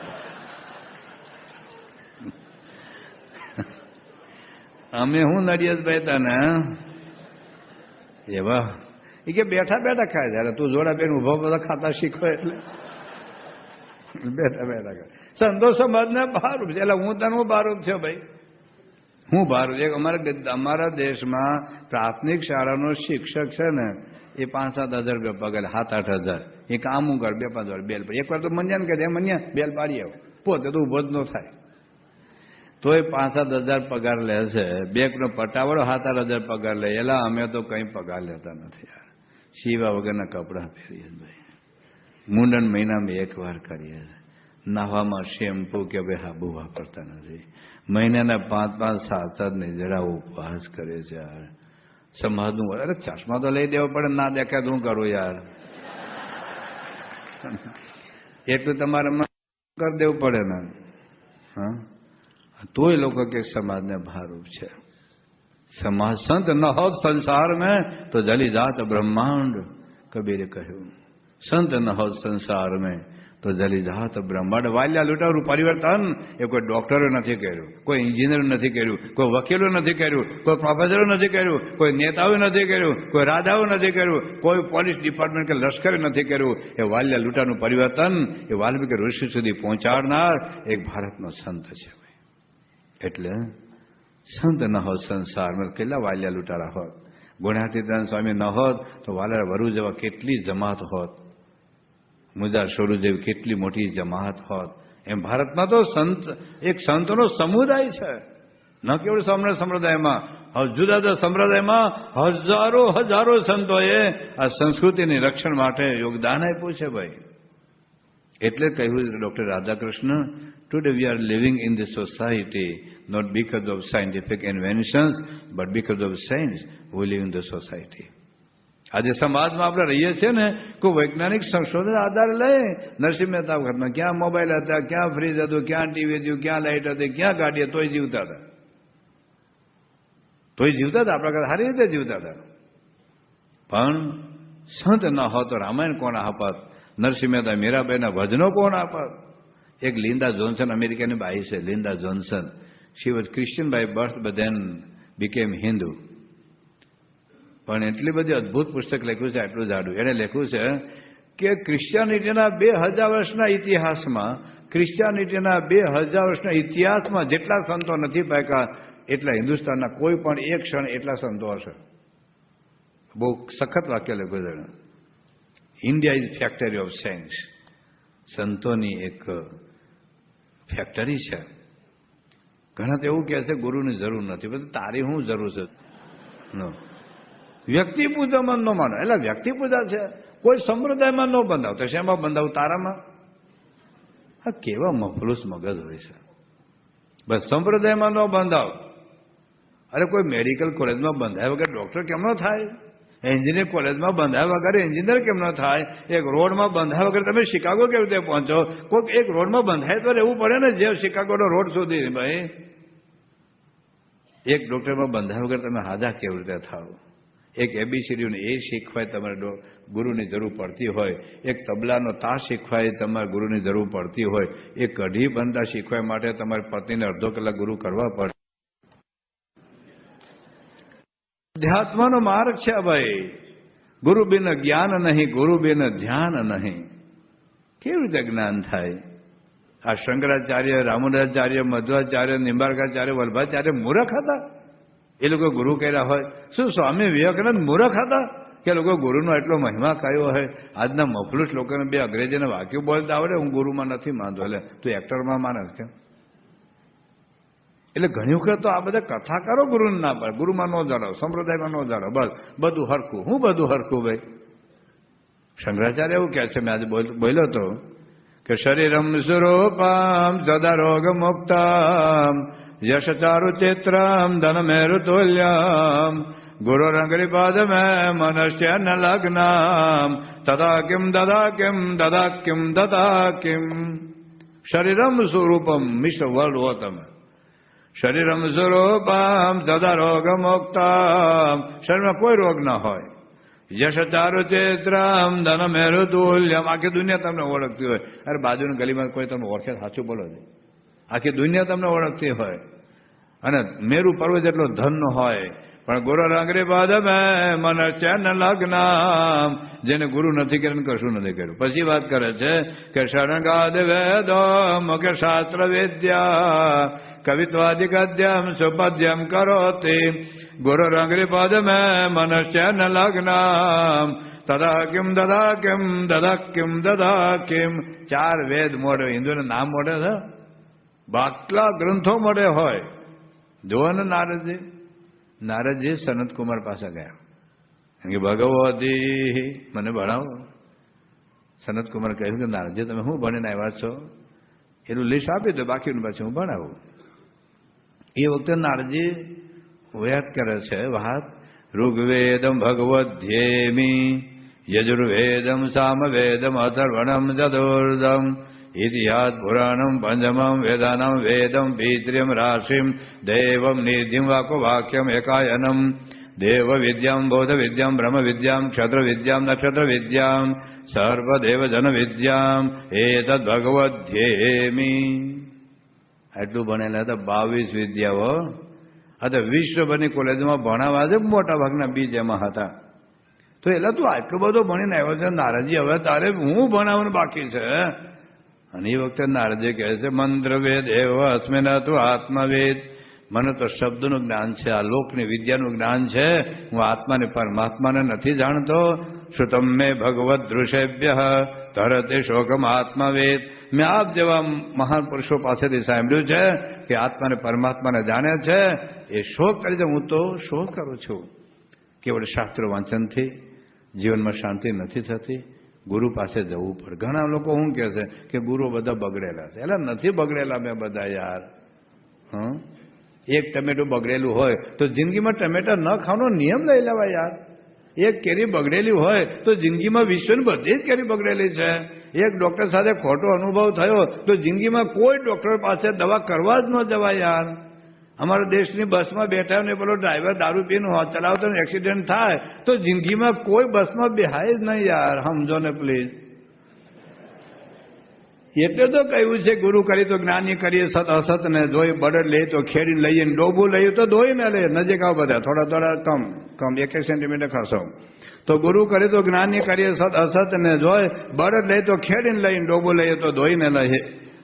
S1: અમે હું નડીએ ભાઈ તને એવા એ કે બેઠા બેઠા ખાય ત્યારે તું જોડા બેન ઉભા બધા ખાતા શીખો એટલે બેઠા બેઠા ખાય. સંતો સમાજને બહાર છે એટલે હું તને બહાર છે ભાઈ, હું બહાર. એક અમારા દેશમાં પ્રાથમિક શાળાનો શિક્ષક છે ને એ 5-7 હજાર રૂપિયા પગાર, 7-8 હજાર. એ કામ હું કર 2-5 વાર બેલ પાડી. એકવાર તો મન્યા ને કહે મન્યા બેલ પાડી આવ, પોતે તો ઉભો જ ન થાય. તોય 5-7 હજાર પગાર લે છે. બેંકનો પટાવાળો 7-8 હજાર પગાર લે. એલા અમે તો કંઈ પગાર લેતા નથી યાર. સીવા વગરના કપડાં પહેરીએ ભાઈ, મુંડન મહિનામાં 1 વાર કરીએ, નાહવામાં શેમ્પુ કે ભાઈ હાબુ વાપરતા નથી, મહિનાના 5-5, 7-7 જરા ઉપવાસ કરે છે યાર. સમાજનું અરે ચશ્મા તો લઈ દેવો પડે, ના દેખાય તો હું કરું યાર, એટલું તમારે કરી દેવું પડે ને. હા, તોય લોકો કે સમાજને ભારૂપ છે. સમાજ સંત ન હોત સંસાર મેં તો જલી જાત બ્રહ્માંડ, કબીરે કહ્યું. સંત ન હોત સંસાર મેં તો જલી જાત બ્રહ્માંડ. વાલ્યા લૂંટારું પરિવર્તન એ કોઈ ડોક્ટરો નથી કર્યું, કોઈ એન્જિનિયર નથી કર્યું, કોઈ વકીલો નથી કર્યું, કોઈ પ્રોફેસરો નથી કર્યું, કોઈ નેતાઓ નથી કર્યું, કોઈ રાજાઓ નથી કર્યું, કોઈ પોલીસ ડિપાર્ટમેન્ટ કે લશ્કરે નથી કર્યું. એ વાલ્યા લૂંટાનું પરિવર્તન એ વાલ્મીકી ઋષિ સુધી પહોંચાડનાર એક ભારતનો સંત છે. એટલે સંત ન હોત સંસારમાં કેટલા વાલ્યા લૂંટારા હોત. ગુણાતીતાન સ્વામી ન હોત તો વાલા વરુ જેવા કેટલી જમાત હોત, મુજાર શોરુ જેવી કેટલી મોટી જમાત હોત. એમ ભારતમાં તો સંત એક સંતનો સમુદાય છે. ન કેવળ સંપ્રદાયમાં, જુદા જુદા સંપ્રદાયમાં હજારો સંતોએ આ સંસ્કૃતિની રક્ષણ માટે યોગદાન આપ્યું છે ભાઈ. એટલે કહ્યું doctor Radhakrishna, today we are living in this society not because of scientific inventions but because of science we live in the society. આજે સમાજમાં આપણે રહીએ છીએ ને કોઈ વૈજ્ઞાનિક સંશોધન આધારે લઈ. નરસિંહ મહેતા વખતમાં ક્યાં મોબાઈલ હતા, ક્યાં ફ્રીજ હતું, ક્યાં ટીવી હતું, ક્યાં લાઇટ હતી, ક્યાં ગાડી, તોય જીવતા હતા. આપણા કરતા સારી રીતે જીવતા હતા. પણ સંત ન હોત તો રામાયણ કોણ આપત, નરસિંહ મહેતા મીરાબાઈના ભજનો કોણ આપત. એક લિન્ડા જોન્સન અમેરિકાની બાઈ છે, Linda Johnson. She was Christian by birth but then became Hindu. પણ એટલી બધી અદભુત પુસ્તક લખ્યું છે, આટલું જાડું. એણે લખ્યું છે કે ક્રિશ્ચિયાનિટીના 2000 વર્ષના ઇતિહાસમાં, ક્રિશ્ચિયાનિટીના 2000 વર્ષના ઇતિહાસમાં જેટલા સંતો નથી પાક્યા એટલા હિન્દુસ્તાનના કોઈ પણ એક ક્ષણ એટલા સંતો હશે. બહુ સખત વાક્ય લખ્યું છે. India is factory of science. સંતોની એક ફેક્ટરી છે. ઘણા તો એવું કહે છે ગુરુની જરૂર નથી. બધું તારી શું જરૂર છે? વ્યક્તિ પૂજામાં ન માનો. એટલે વ્યક્તિ પૂજા છે કોઈ સંપ્રદાયમાં ન બંધાવ તો શેમાં બંધાવ? તારામાં. આ કેવા મફલુસ મગજ હોય છે. બસ સંપ્રદાયમાં ન બંધાવ. અરે કોઈ મેડિકલ કોલેજમાં બંધાયા વગર ડોક્ટર કેમ ન થાય? એન્જિનિયર કોલેજમાં બંધાયા વગર એન્જિનિયર કેમ ન થાય? એક રોડમાં બંધાયા વગર તમે શિકાગો કેવી રીતે પહોંચો? કોઈક એક રોડમાં બંધાય તો રહેવું પડે ને, જે શિકાગોનો રોડ સુધી. ભાઈ એક ડોક્ટરમાં બંધાયા વગર તમે હાજા કેવી રીતે થાવ? એક એબીસીડીને એ શીખવાય તમારે ગુરુની જરૂર પડતી હોય, એક તબલાનો તાર શીખવાય તમારે ગુરુની જરૂર પડતી હોય, એક કઢી બનતા શીખવા માટે તમારે પત્નીને અડધો કલાક ગુરુ કરવા પડે. અધ્યાત્મનો માર્ગ છે ભાઈ. ગુરુ બિન જ્ઞાન નહીં, ગુરુ બિન ધ્યાન નહીં. કેવી રીતે જ્ઞાન થાય? આ શંકરાચાર્ય, રામાનુજાચાર્ય, મધ્વાચાર્ય, નિંબાર્કાચાર્ય, વલ્ભાચાર્ય મૂર્ખ હતા? એ લોકો ગુરુ કર્યા હોય? શું સ્વામી વિવેકાનંદ મૂર્ખ હતા કે લોકો ગુરુનો એટલો મહિમા કયો હોય? આજના મફલુસ લોકોને બે અંગ્રેજીના વાક્યો બોલતા આવડે, હું ગુરુમાં નથી માનતો, એટલે તું એક્ટરમાં માનસ કેમ? એટલે ઘણી વખત તો આ બધા કથાકારો ગુરુને ના પડે. ગુરુમાં ન જાણો, સંપ્રદાયમાં ન જાણો, બસ બધું હરખું. હું બધું હરખું ભાઈ? શંકરાચાર્ય એવું કહે છે, મેં આજે બોલ્યો હતો કે શરીરમ સ્વરૂપમ સદા રોગ મુક્તમ યશ ચારુ ચિત્રમ ધન મેરુ તુલ્યમ ગુરુ રંગરી પાદ મે મનશ્ય ન લગ્નમ તદા કિમ દદા કિમ દદા કિમ દદા કિમ. શરીરમ સ્વરૂપમ મિસ્ટર વર્લ્ડ હો તમે. શરીરમ સ્વરૂપમ સદા રોગ મુક્તમ, શરીરમાં કોઈ રોગ ના હોય. યશ ચારુ ચેત્રમ ધન મેરુ તુલ્યમ, આખી દુનિયા તમને ઓળખતી હોય. અરે બાજુની ગલીમાં કોઈ તમને ઓળખે, સાચું બોલો છે, આખી દુનિયા તમને ઓળખતી હોય. અને મેરુ પર્વત જેટલો ધન હોય, પણ ગુરુ રંગરી પદ મેં મન ચેન લગ્ન, જેને ગુરુ નથી કર્યું કશું નથી કર્યું. પછી વાત કરે છે કે શરણગાદ વેદો મુખ્ય શાસ્ત્ર વિદ્યા કવિત્વાદિ ગદ્યમ સુપદ્યમ કરોતી, ગુરુ રંગરી પદ મેં મન ચેન લગ્ન તદા કિમ દદા કિમ દદા કિમ દદા કિમ. 4 વેદ મોડે, હિન્દુના નામ મોડે છે, બાટલા ગ્રંથો મોડે હોય. જુઓ ને નારદજી સનતકુમાર પાસે ગયા કે ભગવતી મને ભણાવો. સનતકુમાર કહ્યું કે નારદજી તમે શું ભણીને આવ્યા છો, એનું લિસ્ટ આપી દો, બાકીનું પાછું હું ભણાવું. એ વખતે નારદજી વાત કરે છે વાત, ઋગ્વેદમ ભગવદ્ધ્યેમી યજુર્વેદમ સામવેદમ અથર્વણમ ચતુર્દમ ઇતિહાસ પુરાણમ પંચમમ વેદાનમ વેદમ ભીત્ર્યમ રાશિમ દૈવમ નિધિમ વાકો વાક્યમ એકાયનમ દેવ વિદ્યામ બોધ વિદ્યામ બ્રહ્મ વિદ્યામ ક્ષત્ર વિદ્યામ નક્ષત્ર વિદ્યામ સર્વદેવ જન વિદ્યામ એતદ ભગવદ્ધ્યેમી. આટલું ભણેલા હતા, 22 વિદ્યાઓ હતા. વિશ્વભરની કોલેજમાં ભણાવવા છે, મોટા ભાગના બીજ એમાં હતા. તો એટલે તું આટલું બધું ભણીને આવ્યો છે નારદજી, હવે તારે હું ભણાવવાનું બાકી છે. અને એ વખતે નારદજી કહે છે મંત્રવેદ એવ અસ્મિન તું આત્મવેદ, મને તો શબ્દનું જ્ઞાન છે, આ લોકની વિદ્યાનું જ્ઞાન છે, હું આત્માને પરમાત્માને નથી જાણતો. શ્રુતમ મે ભગવદ દૃશેભ્ય તરતે શોકમ આત્મવેદ, મેં આપ જેવા મહાન પુરુષો પાસેથી સાંભળ્યું છે કે આત્માને પરમાત્માને જાણે છે, એ શોક કરી દે. હું તો શોક કરું છું. કેવળ શાસ્ત્ર વાંચનથી જીવનમાં શાંતિ નથી થતી, ગુરુ પાસે જવું પડે. ઘણા લોકો શું કહે છે કે ગુરુ બધા બગડેલા છે. એટલે નથી બગડેલા મેં બધા યાર. એક ટમેટું બગડેલું હોય તો જિંદગીમાં ટમેટા ન ખાવાનો નિયમ લઈ લેવા યાર. એક કેરી બગડેલી હોય તો જિંદગીમાં વિશ્વની બધી જ કેરી બગડેલી છે. એક ડોક્ટર સાથે ખોટો અનુભવ થયો તો જિંદગીમાં કોઈ ડોક્ટર પાસે દવા કરવા જ ન જવાય યાર. અમારા દેશની બસમાં બેઠા ને પેલો ડ્રાઈવર દારૂ પીને ચલાવતો એક્સિડન્ટ થાય તો જિંદગીમાં કોઈ બસમાં બેહાય જ નહીં યાર. સમજો ને પ્લીઝ. એટલે તો કહ્યું છે ગુરુ કરી તો જ્ઞાની કરીએ, સત અસત ને જોઈ, બળદ લઈએ તો ખેડીને લઈએ, ડોબું લઈએ તો ધોઈ ને લઈએ. નજીક આવો બધા, થોડા કમ 1 સેન્ટીમીટર ખસો. તો ગુરુ કરી તો જ્ઞાની કરીએ, સત અસત ને જોઈ, બળદ લઈએ તો ખેડીને લઈએ, ડોબું લઈએ તો ધોઈને લઈએ,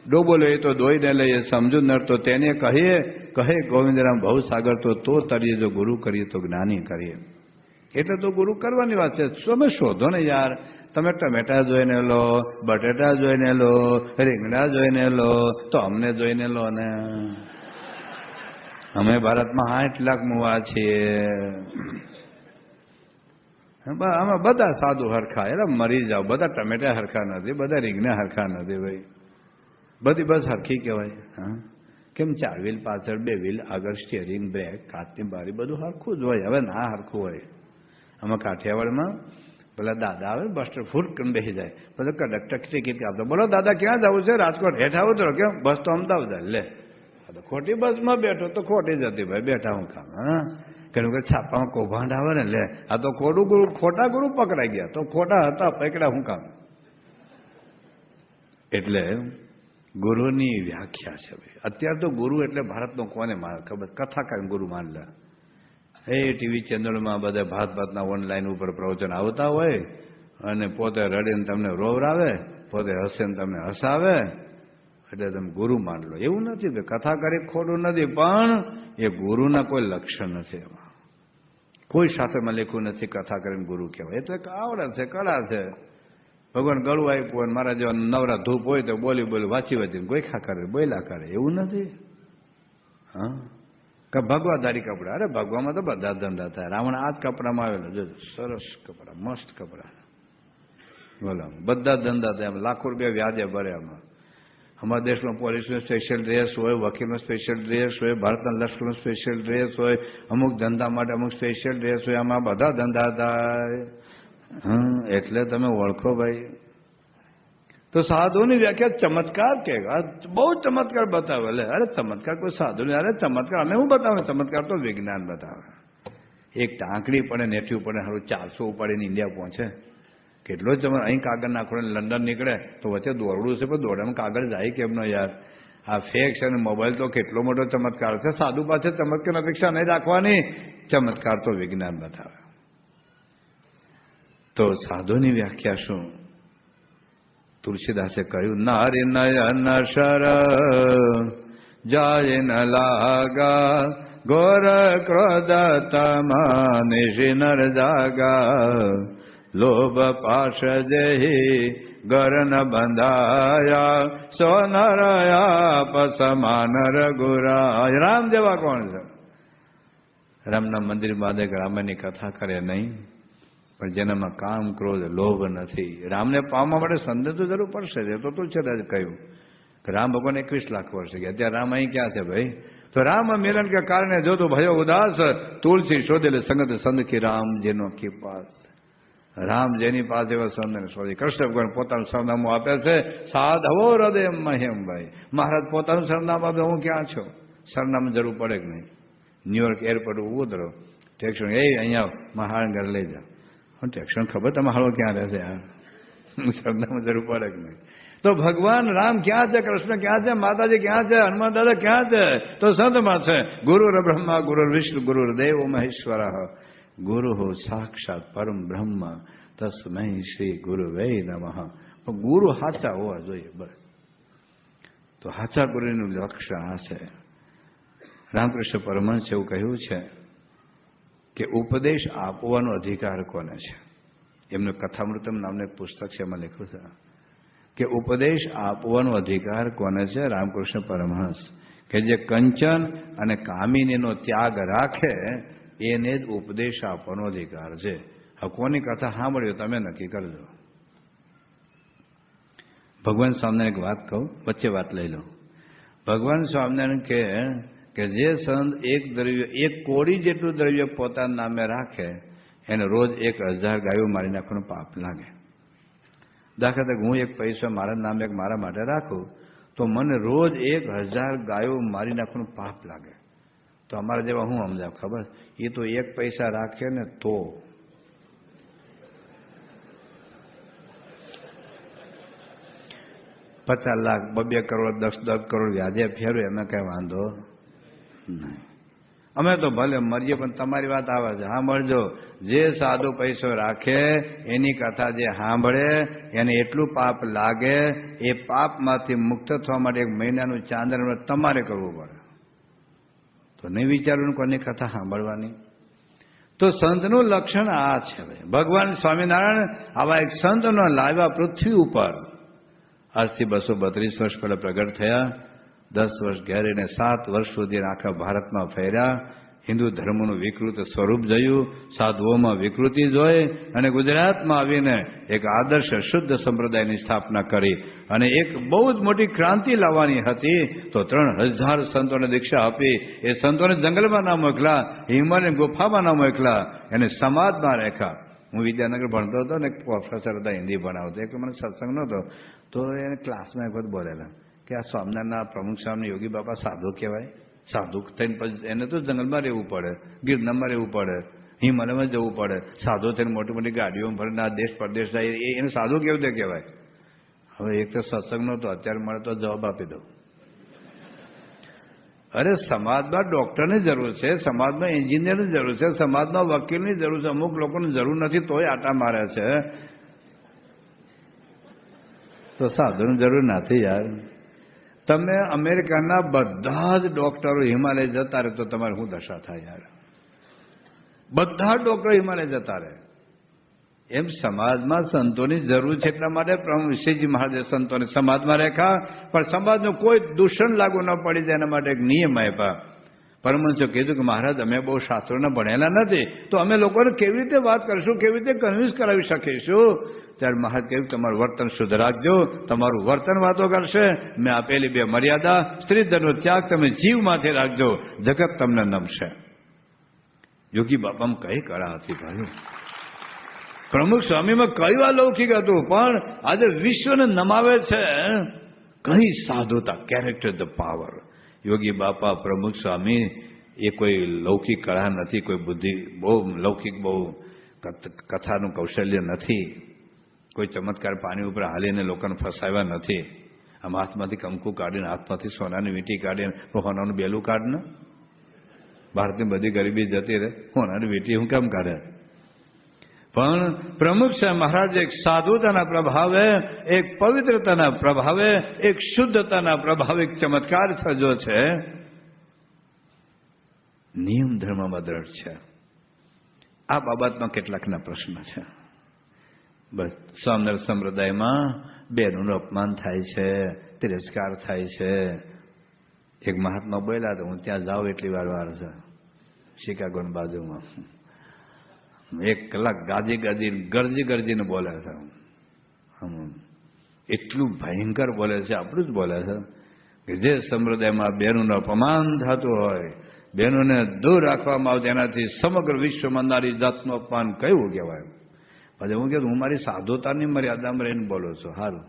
S1: ડોબો લઈએ તો ધોઈને લઈએ. સમજુ નર તો તેને કહીએ, કહે ગોવિંદરામ ભવસાગર તો તરીએ, જો ગુરુ કરીએ તો જ્ઞાની કરીએ. એટલે તો ગુરુ કરવાની વાત છે. તમે શોધો ને યાર. તમે ટમેટા જોઈને લો, બટેટા જોઈને લો, રીંગણા જોઈને લો, તો અમને જોઈને લો ને. અમે ભારતમાં 60 લાખ મુવા છીએ. આમાં બધા સાધુ હરખા, એટલે મરી જાઓ. બધા ટમેટા હરખા નથી, બધા રીંગણા હરખા નથી ભાઈ. બધી બસ હરખી કહેવાય. હા, કેમ 4 વ્હીલ પાછળ, 2 વ્હીલ આગળ, સ્ટિયરિંગ, બ્રેક, કાચની બારી, બધું હરખું જ હોય. હવે ના હરખું હોય. આમાં કાઠિયાવાડમાં પેલા દાદા આવે, બસ સ્ટેન્ડ ફૂટ કરીને બેસી જાય, બધો કંડક્ટર ટિકિટ આપતો. બોલો દાદા ક્યાં જવું છે? રાજકોટ. હેઠ આવું તો કેમ? બસ તો અમદાવાદ. લે, તો ખોટી બસમાં બેઠો તો ખોટી જતી ભાઈ, બેઠા હું કામ. હા, કેમ કે છાપામાં કૌભાંડ આવે ને. લે, આ તો ખોટા ગુરુ પકડાઈ ગયા, તો ખોટા હતા પકડ્યા હું કામ. એટલે ગુરુની વ્યાખ્યા છે ભાઈ. અત્યારે તો ગુરુ એટલે ભારતનો કોને ખબર? કથાકાર ગુરુ માનલા. એ ટીવી ચેનલોમાં બધા ભાતના ઓનલાઈન ઉપર પ્રવચન આવતા હોય અને પોતે રડીને તમને રોવરાવે, પોતે હસીને તમને હસાવે, એટલે તમે ગુરુ માન લો. એવું નથી ભાઈ. કથા કરી ખોટું નથી, પણ એ ગુરુના કોઈ લક્ષણ નથી. એમાં કોઈ શાસ્ત્રમાં લખ્યું નથી કથા કરીને ગુરુ કહેવાય. એ તો એક આવડત છે, કળા છે. ભગવાન ગળું આપ્યું હોય, મારા જેવા નવરા ધૂપ હોય તો બોલી વાંચીને ગોઈખા કરે, બોયલા કરે, એવું નથી. હા, કે ભગવાદારી કપડા. અરે ભગવામાં તો બધા ધંધા થાય. રાવણ આ જ કપડામાં આવેલો, જો સરસ કપડા, મસ્ત કપડા, બોલો બધા ધંધા થાય. લાખો રૂપિયા વ્યાજે ભરે. અમારા દેશમાં પોલીસનો સ્પેશિયલ ડ્રેસ હોય, વકીલનો સ્પેશિયલ ડ્રેસ હોય, ભારતના લશ્કરનો સ્પેશિયલ ડ્રેસ હોય, અમુક ધંધા માટે અમુક સ્પેશિયલ ડ્રેસ હોય. આમાં બધા ધંધા થાય. એટલે તમે ઓળખો ભાઈ. તો સાધુની વ્યાખ્યા ચમત્કાર કે બહુ ચમત્કાર બતાવે. એટલે અરે ચમત્કાર કોઈ સાધુ નહીં. અરે ચમત્કાર અમે શું બતાવે? ચમત્કાર તો વિજ્ઞાન બતાવે. એક ટાંકડી પડે નેઠી પડે સારું 400 ઉપાડીને ઇન્ડિયા પહોંચે. કેટલો જ અહીં કાગળ નાખો લંડન નીકળે તો વચ્ચે દોરડું છે પણ દોરડામાં કાગળ જાય કેમ ન યાર? આ ફેક્સ અને મોબાઈલ તો કેટલો મોટો ચમત્કાર છે. સાધુ પાસે ચમત્કાર અપેક્ષા નહીં રાખવાની. ચમત્કાર તો વિજ્ઞાન બતાવે. તો સાધુની વ્યાખ્યા શું? તુલસીદાસે કહ્યું, નારી નયન શર જાય ન લાગા, ઘોર ક્રોધ તમ નિશી નર જાગા, લોભ પાશ જેહી ગર ન બંધાયા, સો નરયા પસમાન રઘુરાય. રામ જેવા કોણ છે? રામના મંદિર બાદ રામાયણની કથા કરે નહીં, પણ જેનામાં કામ ક્રોધ લોભ નથી. રામને પામવા માટે સંદેહ તો જરૂર પડશે. એ તો તુલસીદાસે કહ્યું કે રામ ભગવાન 21 લાખ વર્ષે ગયા. અત્યારે રામ અહીં ક્યાં છે ભાઈ? તો રામ મિલન કે કારણે જો તો ભયો ઉદાસ, તુલસી શોધેલે સંગત સંત કી રામ જેનો કી પાસ. રામ જેની પાસે એવા સંતને શોધી. કૃષ્ણ ભગવાન પોતાનું સરનામું આપે છે, સાધવો હૃદય મહેમ. ભાઈ મહારાજ પોતાનું સરનામું આપે, હું ક્યાં છું? સરનામું જરૂર પડે કે નહીં? ન્યુયોર્ક એરપોર્ટ ઉતરો, ટેક્સન અહીંયા મહારાજ ઘર લઈ જાઓ. ટેક્સન ખબર તમે હાલો ક્યાં રહેશે? સરનામું જરૂર પડે કે નહીં? તો ભગવાન રામ ક્યાં છે? કૃષ્ણ ક્યાં છે? માતાજી ક્યાં છે? હનુમાન દાદા ક્યાં છે? તો સંતમાં છે. ગુરુર બ્રહ્મા ગુરુર વિષ્ણુ ગુરુર દેવ મહેશ્વર, ગુરુ સાક્ષાત પરમ બ્રહ્મ, તસ્મૈ શ્રી ગુરુવે નમઃ. પણ ગુરુ સાચા હોવા જોઈએ બસ. તો સાચા ગુરુનું લક્ષણ આ છે. રામકૃષ્ણ પરમહંસે એવું કહ્યું છે કે ઉપદેશ આપવાનો અધિકાર કોને છે? એમનું કથામૃતમ નામનું એક પુસ્તક છે, એમાં લખ્યું છે કે ઉપદેશ આપવાનો અધિકાર કોને છે? રામકૃષ્ણ પરમહંસ કે જે કંચન અને કામિનીનો ત્યાગ રાખે એને જ ઉપદેશ આપવાનો અધિકાર છે. હવે કોની કથા સાંભળ્યો તમે નક્કી કરજો. ભગવાન સ્વામિનારાયણ એક વાત કહું, વચ્ચે વાત લઈ લો. ભગવાન સ્વામિનારાયણ કે જે સંત એક કોડી જેટલું દ્રવ્ય પોતાના નામે રાખે એને રોજ 1000 ગાયો મારી નાખવાનું પાપ લાગે. દાખલા તરીકે હું એક પૈસા મારા નામે મારા માટે રાખું તો મને રોજ 1000 ગાયો મારી નાખવાનું પાપ લાગે. તો અમારા જેવા હું સમજાવ ખબર? એ તો 1 પૈસા રાખે ને તો 50 લાખ 2 કરોડ 10 કરોડ વ્યાજે ફેરવે એમાં કઈ વાંધો નહીં. અમે તો ભલે મરીએ પણ તમારી વાત આવે છે સાંભળજો. જે સાદો પૈસો રાખે એની કથા જે સાંભળે એને એટલું પાપ લાગે. એ પાપમાંથી મુક્ત થવા માટે 1 મહિનાનું ચાંદ્ર તમારે કરવું પડે. તો નહીં વિચારવું કોની કથા સાંભળવાની. તો સંતનું લક્ષણ આ છે. ભગવાન સ્વામિનારાયણ આવા એક સંતનો લાવ્યા પૃથ્વી ઉપર. આજથી 232 વર્ષ પહેલા પ્રગટ થયા. 10 વર્ષ ઘેર એને 7 વર્ષ સુધી આખા ભારતમાં ફેર્યા. હિન્દુ ધર્મનું વિકૃત સ્વરૂપ જોયું, સાધુઓમાં વિકૃતિ જોઈ અને ગુજરાતમાં આવીને એક આદર્શ શુદ્ધ સંપ્રદાયની સ્થાપના કરી અને એક બહુ જ મોટી ક્રાંતિ લાવવાની હતી. તો 3000 સંતોને દીક્ષા આપી. એ સંતોને જંગલમાં ના મોકલા, હિમાલય ગુફામાં ના મોકલા, એને સમાજમાં રાખ્યા. હું વિદ્યાનગર ભણતો હતો ને પ્રોફેસર હતા, હિન્દી ભણાવતો. એક મને સત્સંગ નહોતો તો એને ક્લાસમાં એક વખત બોલેલા કે આ સ્વામિનારાયણના પ્રમુખ સ્વામી યોગી બાપા સાધુ કહેવાય. સાધુ થઈને પછી એને તો જંગલમાં રહેવું પડે, ગિરનારમાં રહેવું પડે, હિમાલયમાં જવું પડે. સાધુ થઈને મોટી મોટી ગાડીઓમાં ભરીને આ દેશ પરદેશ જાય એને સાધુ કેવું તે કહેવાય. હવે એક તો સત્સંગ નહોતો, અત્યારે મળે તો જવાબ આપી દઉં. અરે સમાજમાં ડોક્ટરની જરૂર છે, સમાજમાં એન્જિનિયરની જરૂર છે, સમાજમાં વકીલની જરૂર છે. અમુક લોકોની જરૂર નથી તોય આટા મારે છે. તો સાધુની જરૂર નથી યાર. તમે અમેરિકાના બધા જ ડોક્ટરો હિમાલય જતા રહે તો તમારે શું દશા થાય યાર? બધા ડોક્ટરો હિમાલય જતા રહે. એમ સમાજમાં સંતોની જરૂર છે. એટલા માટે શ્રીજી મહારાજે સંતોને સમાજમાં રાખ્યા. પણ સમાજનું કોઈ દૂષણ લાગુ ન પડી જાય એના માટે એક નિયમ આપ્યા. પરમહંસે કીધું કે મહારાજ અમે બહુ શાસ્ત્રોને ભણેલા નથી તો અમે લોકોને કેવી રીતે વાત કરીશું, કેવી રીતે કન્વિન્સ કરાવી શકીશું? ત્યારે મહારાજ કહ્યું તમારું વર્તન શુદ્ધ રાખજો. તમારું વર્તન વાતો કરશે. મેં આપેલી 2 મર્યાદા સ્ત્રી ધનનો ત્યાગ તમે જીવમાંથી રાખજો, જગત તમને નમશે. યોગી બાપામાં કઈ કળા હતી ભાઈ. પ્રમુખ સ્વામીમાં કયું અલૌકિક હતું, પણ આજે વિશ્વને નમાવે છે કઈ સાધુતા, કેરેક્ટર, ધ પાવર. યોગી બાપા, પ્રમુખ સ્વામી એ કોઈ લૌકિક કળા નથી, કોઈ બુદ્ધિ બહુ લૌકિક બહુ કથાનું કૌશલ્ય નથી, કોઈ ચમત્કાર પાણી ઉપર હાલીને લોકોને ફસાવ્યા નથી. આમ હાથમાંથી કંકુ કાઢીને, હાથમાંથી સોનાની વીંટી કાઢીને સોનાનું બેલું કાઢને. ભારતની બધી ગરીબી જતી રહે, સોનાની વીંટી હું કેમ કાઢે? પણ પ્રમુખ સાહેબ મહારાજ એક સાધુતાના પ્રભાવે, એક પવિત્રતાના પ્રભાવે, એક શુદ્ધતાના પ્રભાવે એક ચમત્કાર સર્જો છે. નિયમ ધર્મમાં દ્રઢ છે. આ બાબતમાં કેટલાકના પ્રશ્ન છે. બસ સ્વામિનારાયણ સંપ્રદાયમાં બહેનોનું અપમાન થાય છે, તિરસ્કાર થાય છે. એક મહાત્મા બોલ્યા તો હું ત્યાં જાઉં એટલી વાર છે, શિકાગોની બાજુમાં 1 કલાક ગરજીને બોલે છે. એટલું ભયંકર બોલે છે, આપણું જ બોલે છે કે જે સંપ્રદાયમાં બહેનોનું અપમાન થતું હોય, બહેનોને દૂર રાખવામાં આવે, એનાથી સમગ્ર વિશ્વમાં નારી જાતનું અપમાન કયું કહેવાય. પછી હું કહું હું મારી સાધુતાની મર્યાદામાં રહીને બોલું છું. હારું,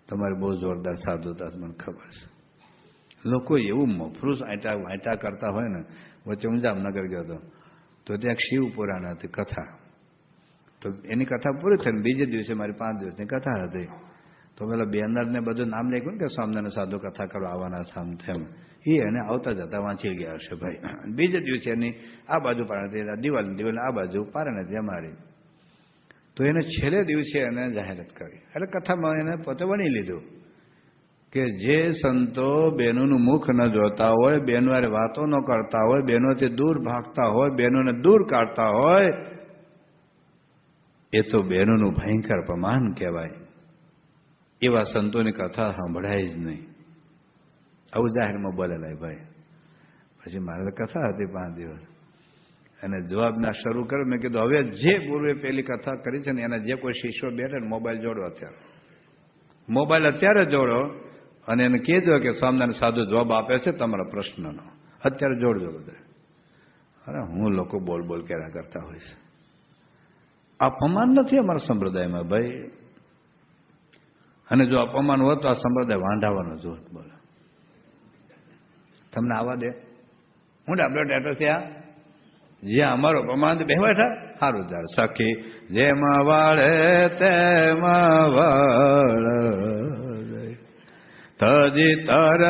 S1: તમારી બહુ જોરદાર સાધુતા મને ખબર છે. લોકો એવું મફરૂસ વાંટા કરતા હોય ને. વચ્ચે હું જામનગર ગયો હતો તો ત્યાં શિવ પુરાણ હતી કથા. તો એની કથા પૂરી થઈને બીજે દિવસે મારી 5 દિવસની કથા હતી. તો પેલા બેનરને બધું નામ લખ્યું ને કે સ્વામિનારાયણ સાધુ કથા કરવા આવવાના સામ તેમ, એ એને આવતા જતા વાંચી ગયા હશે ભાઈ. બીજે દિવસે એની આ બાજુ પારણ દિવાળી આ બાજુ પારણ હતી અમારી. તો એને છેલ્લે દિવસે એને જાહેરાત કરી, એટલે કથામાં એને પોતે વણી લીધું કે જે સંતો બહેનોનું મુખ ન જોતા હોય, બહેનો હારે વાતો ન કરતા હોય, બહેનોથી દૂર ભાગતા હોય, બહેનોને દૂર કાઢતા હોય, એ તો બહેનોનું ભયંકર અપમાન કહેવાય. એવા સંતોની કથા સાંભળાય જ નહીં. આવું જાહેરમાં બોલેલા ભાઈ. પછી મારે કથા હતી 5 દિવસ અને જવાબના શરૂ કર્યો. મેં કીધું હવે જે ગુરુએ પેલી કથા કરી છે ને એના જે કોઈ શિષ્યો બેઠે ને મોબાઈલ જોડો, અત્યારે જોડો અને એને કહેજો કે સ્વામિનારાયણ સાધુ જવાબ આપે છે તમારા પ્રશ્નનો, અત્યારે જોડજો બધા. અરે હું લોકો બોલ કર્યા કરતા હોય છે. અપમાન નથી અમારા સંપ્રદાયમાં ભાઈ. અને જો અપમાન હોત તો આ સંપ્રદાય વાંધાવાનો જોત. બોલો તમને આવવા દે? હું ડાબલો ટેટો ત્યાં જ્યાં અમારો અપમાન બેઠા સારું ચાલ સખી જેમાં વાળે તેમાં વાળ તજી તર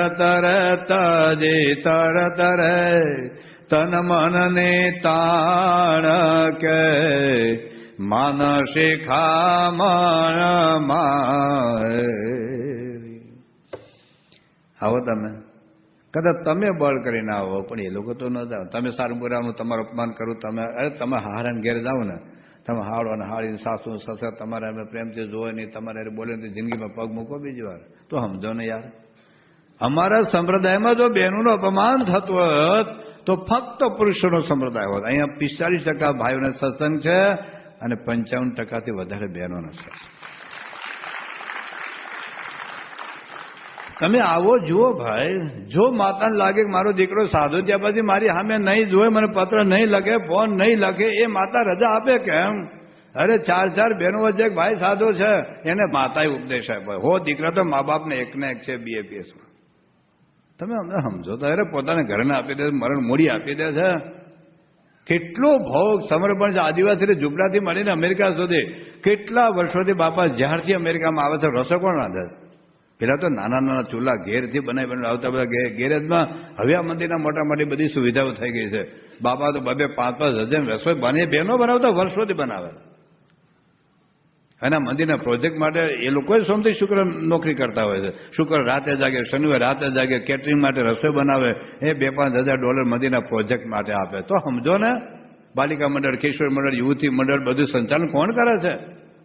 S1: તન મનને તાણ કે માનસિકા મન આવો તમે. કદાચ તમે બળ કરીને આવો પણ એ લોકો તો ન જાઓ. તમે સારું બોરાનું તમારું અપમાન કરું, તમે હારાને ઘેર જાઓ ને, તમે હાડો અને હાડીને સાસુ સસરા તમારા પ્રેમથી જોવે નહીં, તમારે બોલે નહીં, જિંદગીમાં પગ મૂકો બીજી વાર તો સમજો ને યાર. અમારા સંપ્રદાયમાં જો બહેનોનું અપમાન થતું હોત તો ફક્ત પુરુષોનો સંપ્રદાય હોત. અહીંયા 45% ભાઈઓને સત્સંગ છે અને 55%થી વધારે બહેનોનો સત્સંગ. તમે આવો જુઓ ભાઈ. જો માતાને લાગે કે મારો દીકરો સાધુ ત્યાં પછી મારી સામે નહીં જોવે, મને પત્ર નહીં લખે, ફોન નહીં લખે, એ માતા રજા આપે કેમ? અરે 4 બહેનો વચ્ચે એક ભાઈ સાધુ છે, એને માતાએ ઉપદેશ આપ્યો. હો દીકરા તો મા બાપને એકને એક છે BAPSમાં. તમે અમને સમજો તો અરે પોતાને ઘરને આપી દે, મરણ મૂડી આપી દે છે. કેટલો ભોગ સમર્પણ છે. આદિવાસી ઝૂંપડાથી મળીને અમેરિકા સુધી કેટલા વર્ષોથી બાપા જ્યારથી અમેરિકામાં આવે છે રસો કોણ રાંધે? પેલા તો નાના ચૂલા ઘેરથી બનાવી આવતા. બધા ગેરેજમાં હવે આ મંદિરના મોટી બધી સુવિધાઓ થઈ ગઈ છે. બાપા તો 2-5 હજાર રસોઈ બને, બહેનો બનાવતા વર્ષોથી બનાવે. અને મંદિરના પ્રોજેક્ટ માટે એ લોકો સોમથી શુક્ર નોકરી કરતા હોય છે. શુક્ર રાતે જાગે, શનિવાર રાતે જાગે, કેટરિંગ માટે રસોઈ બનાવે. એ $2-5 હજાર મંદિરના પ્રોજેક્ટ માટે આપે. તો સમજો ને, બાલિકા મંડળ, કિશોર મંડળ, યુવતી મંડળ બધું સંચાલન કોણ કરે છે?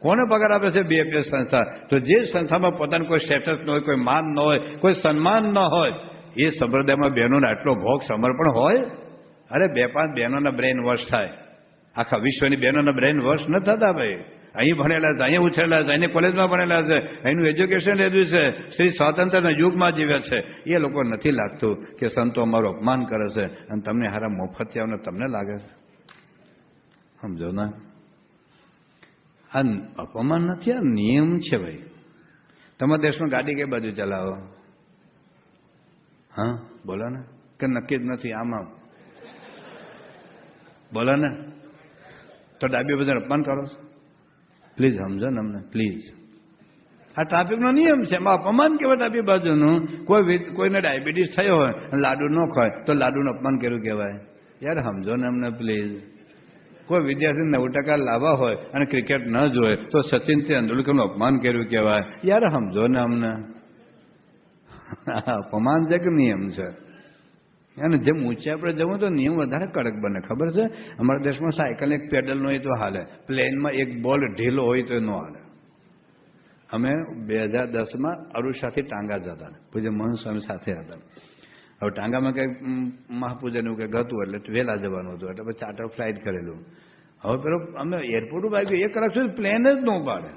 S1: કોને પગાર આપે છે? BAPS સંસ્થા. તો જે સંસ્થામાં પોતાનું કોઈ સ્ટેટસ ન હોય, કોઈ માન ન હોય, કોઈ સન્માન ન હોય, એ સંપ્રદાયમાં બહેનોને આટલો ભોગ સમર્પણ હોય? અરે 2-5 બહેનોના બ્રેઇન વોશ થાય. આખા વિશ્વની બહેનોના બ્રેઇન વોશ ન થતા ભાઈ. અહીં ભણેલા છે, અહીં ઉછરેલા છે, અહીં કોલેજમાં ભણેલા છે, અહીંનું એજ્યુકેશન લીધું છે, સ્ત્રી સ્વાતંત્ર્યના યુગમાં જીવે છે. એ લોકો નથી લાગતું કે સંતો અમારું અપમાન કરે છે અને તમને હારા મોફતિયાઓને તમને લાગે છે. સમજો ને? આ અપમાન નથી, આ નિયમ છે ભાઈ. તમારા દેશમાં ગાડી કઈ બાજુ ચલાવો? હા બોલો ને, કે નક્કી જ નથી આમાં બોલો ને, તો ડાબી બાજુ અપમાન કરો છો? પ્લીઝ સમજો ને અમને પ્લીઝ. આ ટ્રાફિકનો નિયમ છે, એમાં અપમાન કહેવાય ડાબી બાજુનું. કોઈને ડાયાબિટીસ થયો હોય લાડુ ન ખાય તો લાડુનું અપમાન કર્યું કહેવાય? યાર સમજો ને અમને પ્લીઝ. કોઈ વિદ્યાર્થી 9% લાવવા હોય અને ક્રિકેટ ન જોય તો સચિન તેંડુલકરનું અપમાન કર્યું કહેવાય? યાર સમજો ને અમને. અપમાન છે કે નિયમ છે? અને જેમ ઊંચે આપણે જવું તો નિયમ વધારે કડક બને. ખબર છે અમારા દેશમાં સાયકલ એક પેડલ ન હોય તો હાલે, પ્લેનમાં એક બોલ ઢીલો હોય તો ન હાલે. અમે 2010માં અરુષાથી ટાંગા જતા, પૂજ્ય મોહન સ્વામી સાથે હતા. હવે ટાંગામાં કંઈક મહાપૂજન એવું કંઈક હતું એટલે વહેલા જવાનું હતું એટલે પછી ચાર્ટર ફ્લાઇટ કરેલું. હવે પેલો અમે એરપોર્ટ ઉપર આવી 1 કલાક સુધી પ્લેન જ ન ઉપાડે.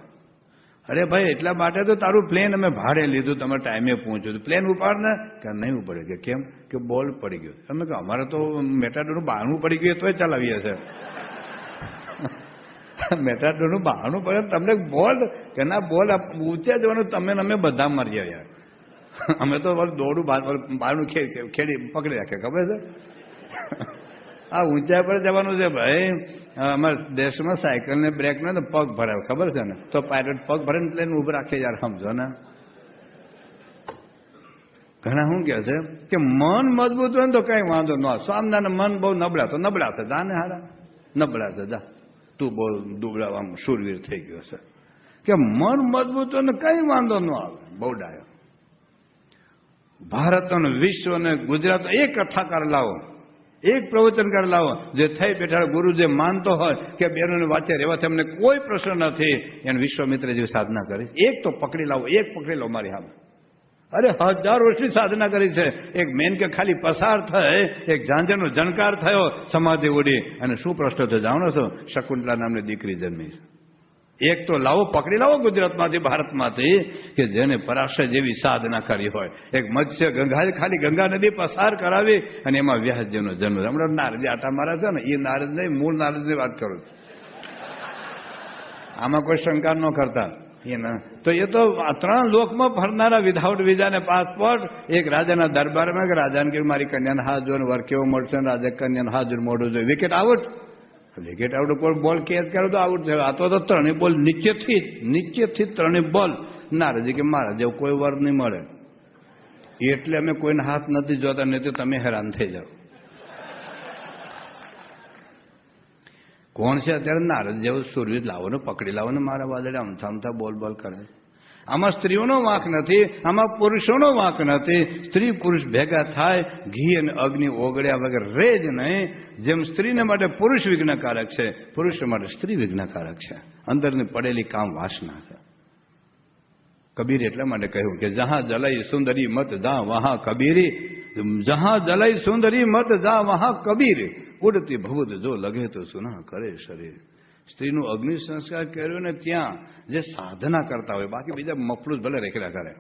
S1: અરે ભાઈ એટલા માટે તો તારું પ્લેન અમે ભાડે લીધું, તમારે ટાઈમે પહોંચ્યું, પ્લેન ઉપાડ ને કે નહીં ઉપડે. કે કેમ? કે બોલ પડી ગયો. અમે કહો અમારે તો મેટાડોરનું બહારનું પડી ગયું તોય ચલાવીએ છે. મેટાડોરનું બહારનું પડે તમને બોલ કે ના બોલ ઊંચે જવાનું તમે અમે બધા મરી યાર. અમે તો દોડું બહારનું ખેડી પકડી રાખે. ખબર છે આ ઊંચાઈ પર જવાનું છે ભાઈ. અમારા દેશમાં સાયકલને બ્રેક ને પગ ભરાવે. ખબર છે ને? તો પાયલટ પગ ભરીને પ્લેન ઉભું રાખે. યાર સમજો ને. ઘણા શું કહે છે કે મન મજબૂત હોય ને તો કઈ વાંધો ન. સામનાને મન બહુ નબળા તો નબળા છે. જા ને હારા નબળા છે જા, તું બહુ દુબળાવામાં શૂરવીર થઈ ગયો છે. કે મન મજબૂત હોય ને કઈ વાંધો ન આવે. બહુ ડાયો. ભારત અને વિશ્વ અને ગુજરાત એક કથાકાર લાવો, એક પ્રવચનકાર લાવો જે થઈ બેઠા ગુરુ જે માનતો હોય કે બેનોને વાંચે રહેવાથી અમને કોઈ પ્રશ્ન નથી, એને વિશ્વામિત્ર જેવી સાધના કરી. એક તો પકડી લાવો, એક પકડી લો મારી સામે. અરે 1000 વર્ષની સાધના કરી છે. એક મેન કે ખાલી પસાર થઈ, એક ઝાંઝરનો જણકાર થયો, સમાધિ ઉડી અને શું પ્રશ્ન થયો જાણો છો? શકુંતલા નામની દીકરી જન્મી છે. એક તો લાવો, પકડી લાવો ગુજરાતમાંથી ભારતમાંથી કે જેને પરાશર જેવી સાધના કરી હોય. એક મત્સ્ય ગંગા ખાલી ગંગા નદી પસાર કરાવી અને એમાં વ્યાસજીનો જન્મ. હમણાં નારદજી આટા મારા છે ને એ નારદ નહીં, મૂળ નારદની વાત કરું. આમાં કોઈ શંકા ન કરતા. તો એ તો 3 લોકમાં ફરનારા વિધાઉટ વિઝા ને પાસપોર્ટ. એક રાજાના દરબારમાં કે રાજાને કે મારી કન્યાને હાથ જોઈને વર કેવો મળશે, રાજા કન્યાને હાથ જોઈને મોઢું જોઈએ. Wicket out. વિકેટ આઉટ કોઈ બોલ કેચ કરો તો આઉટ થયો. આ તો 3 બોલ નીચેથી 3 બોલ. નારજી કે મારા જેવું કોઈ વર નહીં મળે એટલે અમે કોઈને હાથ નથી જોતા, નહીં તો તમે હેરાન થઈ જાઓ. કોણ છે અત્યારે નારદ જેવું સુરવીર? લાવો ને પકડી લાવો ને મારા વાદળે અમથા બોલ કરે છે. આમાં સ્ત્રીઓનો વાંક નથી, આમાં પુરુષોનો વાંક નથી. સ્ત્રી પુરુષ ભેગા થાય, ઘી અને અગ્નિ ઓગળ્યા વગર રહે જ નહીં. જેમ સ્ત્રીને માટે પુરુષ વિઘ્નકારક છે, પુરુષ માટે સ્ત્રી વિઘ્નકારક છે. અંદરની પડેલી કામ વાસના છે. કબીર એટલા માટે કહ્યું કે જહાં જલાઈ સુંદરી મત જા વહાં કબીરી, જહાં જલાઈ સુંદરી મત જા વહાં કબીર, ઉડતી ભવુદ જો લગે તો સુના કરે શરીર. સ્ત્રીનું અગ્નિ સંસ્કાર કર્યો ને ત્યાં જે સાધના કરતા હોય, બાકી બીજા મફલું ભલે રેખડા કરે.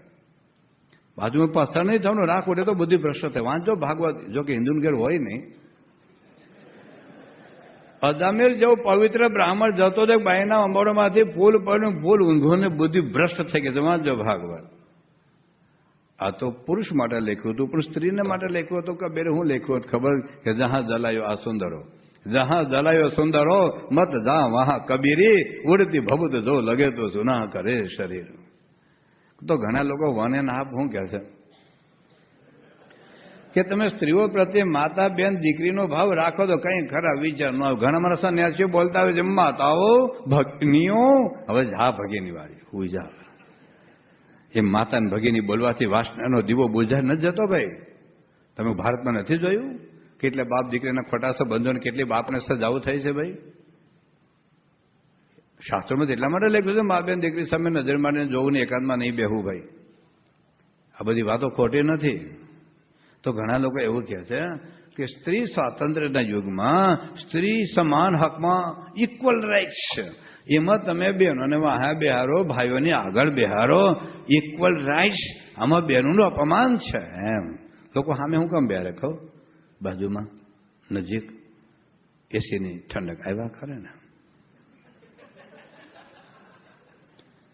S1: બાજુમાં પથ્થર નહીં થવાનું, રાખ ઉડે તો બધી ભ્રષ્ટ થાય. વાંચો ભાગવત, જો કે હિન્દુ ઘેર હોય નહીં. અજામેર જેવું પવિત્ર બ્રાહ્મણ જતો તો બાઈના અંબાડોમાંથી ફૂલ પડ્યું, ફૂલ ઊંઘોને બુદ્ધિ ભ્રષ્ટ થઈ ગઈ. વાંચો ભાગવત. આ તો પુરુષ માટે લખ્યું હતું, પણ સ્ત્રીને માટે લખ્યું હતું. કબીરે હું લખ્યું હતું ખબર? કે જહાં જલાયો આ સુંદરો, જહાં જલાયો સુંદરો મત જા વહાં કબીરી, ઉડતી ભભૂત જો લગે તો સુના કરે શરીર. તો ઘણા લોકો વન એન્ડ હાફ શું કહે છે કે તમે સ્ત્રીઓ પ્રત્યે માતા બેન દીકરીનો ભાવ રાખો તો કઈ ખરા વિચાર ન આવે. ઘણા મારા સન્યાસીઓ બોલતા હોય છે માતાઓ ભગનીઓ. હવે જા ભગીની વાળી હુઈ જા. એ માતા ને ભગીની બોલવાથી વાસનાનો દીવો બુઝાય ન જતો ભાઈ. તમે ભારતમાં નથી જોયું કેટલા બાપ દીકરીના ખોટા સંબંધોને કેટલી બાપને સજાઓ થઈ છે ભાઈ? શાસ્ત્રોમાં એટલા માટે લખ્યું છે મા બેન દીકરી સામે નજર માંડીને જોવું ને એકાંતમાં નહીં બેહવું ભાઈ. આ બધી વાતો ખોટી નથી. તો ઘણા લોકો એવું કહે છે કે સ્ત્રી સ્વાતંત્ર્યના યુગમાં સ્ત્રી સમાન હકમાં ઇક્વલ રાઇટ્સ છે, એમાં તમે બહેનોને વાહે બેહારો, ભાઈઓને આગળ બેહારો, ઇક્વલ રાઇટ્સ. આમાં બહેનોનું અપમાન છે એમ. લોકો સામે હું કેમ બેહારે કહું? બાજુમાં નજીક એસીની ઠંડક આવ્યા ખરે ને.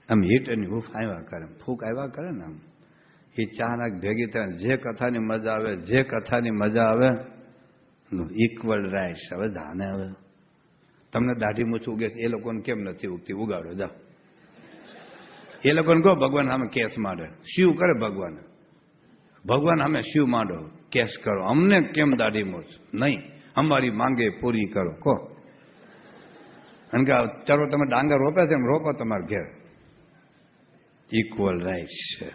S1: આમ હિટ અને હૂફ આવ્યા કરે, ફૂંક આવ્યા કરે ને આમ એ ચાનાક ભેગી થાય. જે કથાની મજા આવે, જે કથાની મજા આવે ઇક્વલ રાઇટ્સ. હવે જાને હવે તમને દાઢી મૂછ ઉગે એ લોકોને કેમ નથી ઉગતી? ઉગાડો જાઓ. એ લોકોને કહો ભગવાન સામે કેસ માંડે. શિવ કરે ભગવાન, ભગવાન સામે શિવ માંડો, કેસ કરો. અમને કેમ દાઢી મૂછ નહીં, અમારી માંગે પૂરી કરો કહો. કારણ કે ચાલો તમે ડાંગર રોપે છે એમ રોપો તમારા ઘેર. ઇક્વલ રાઇટ્સ છે.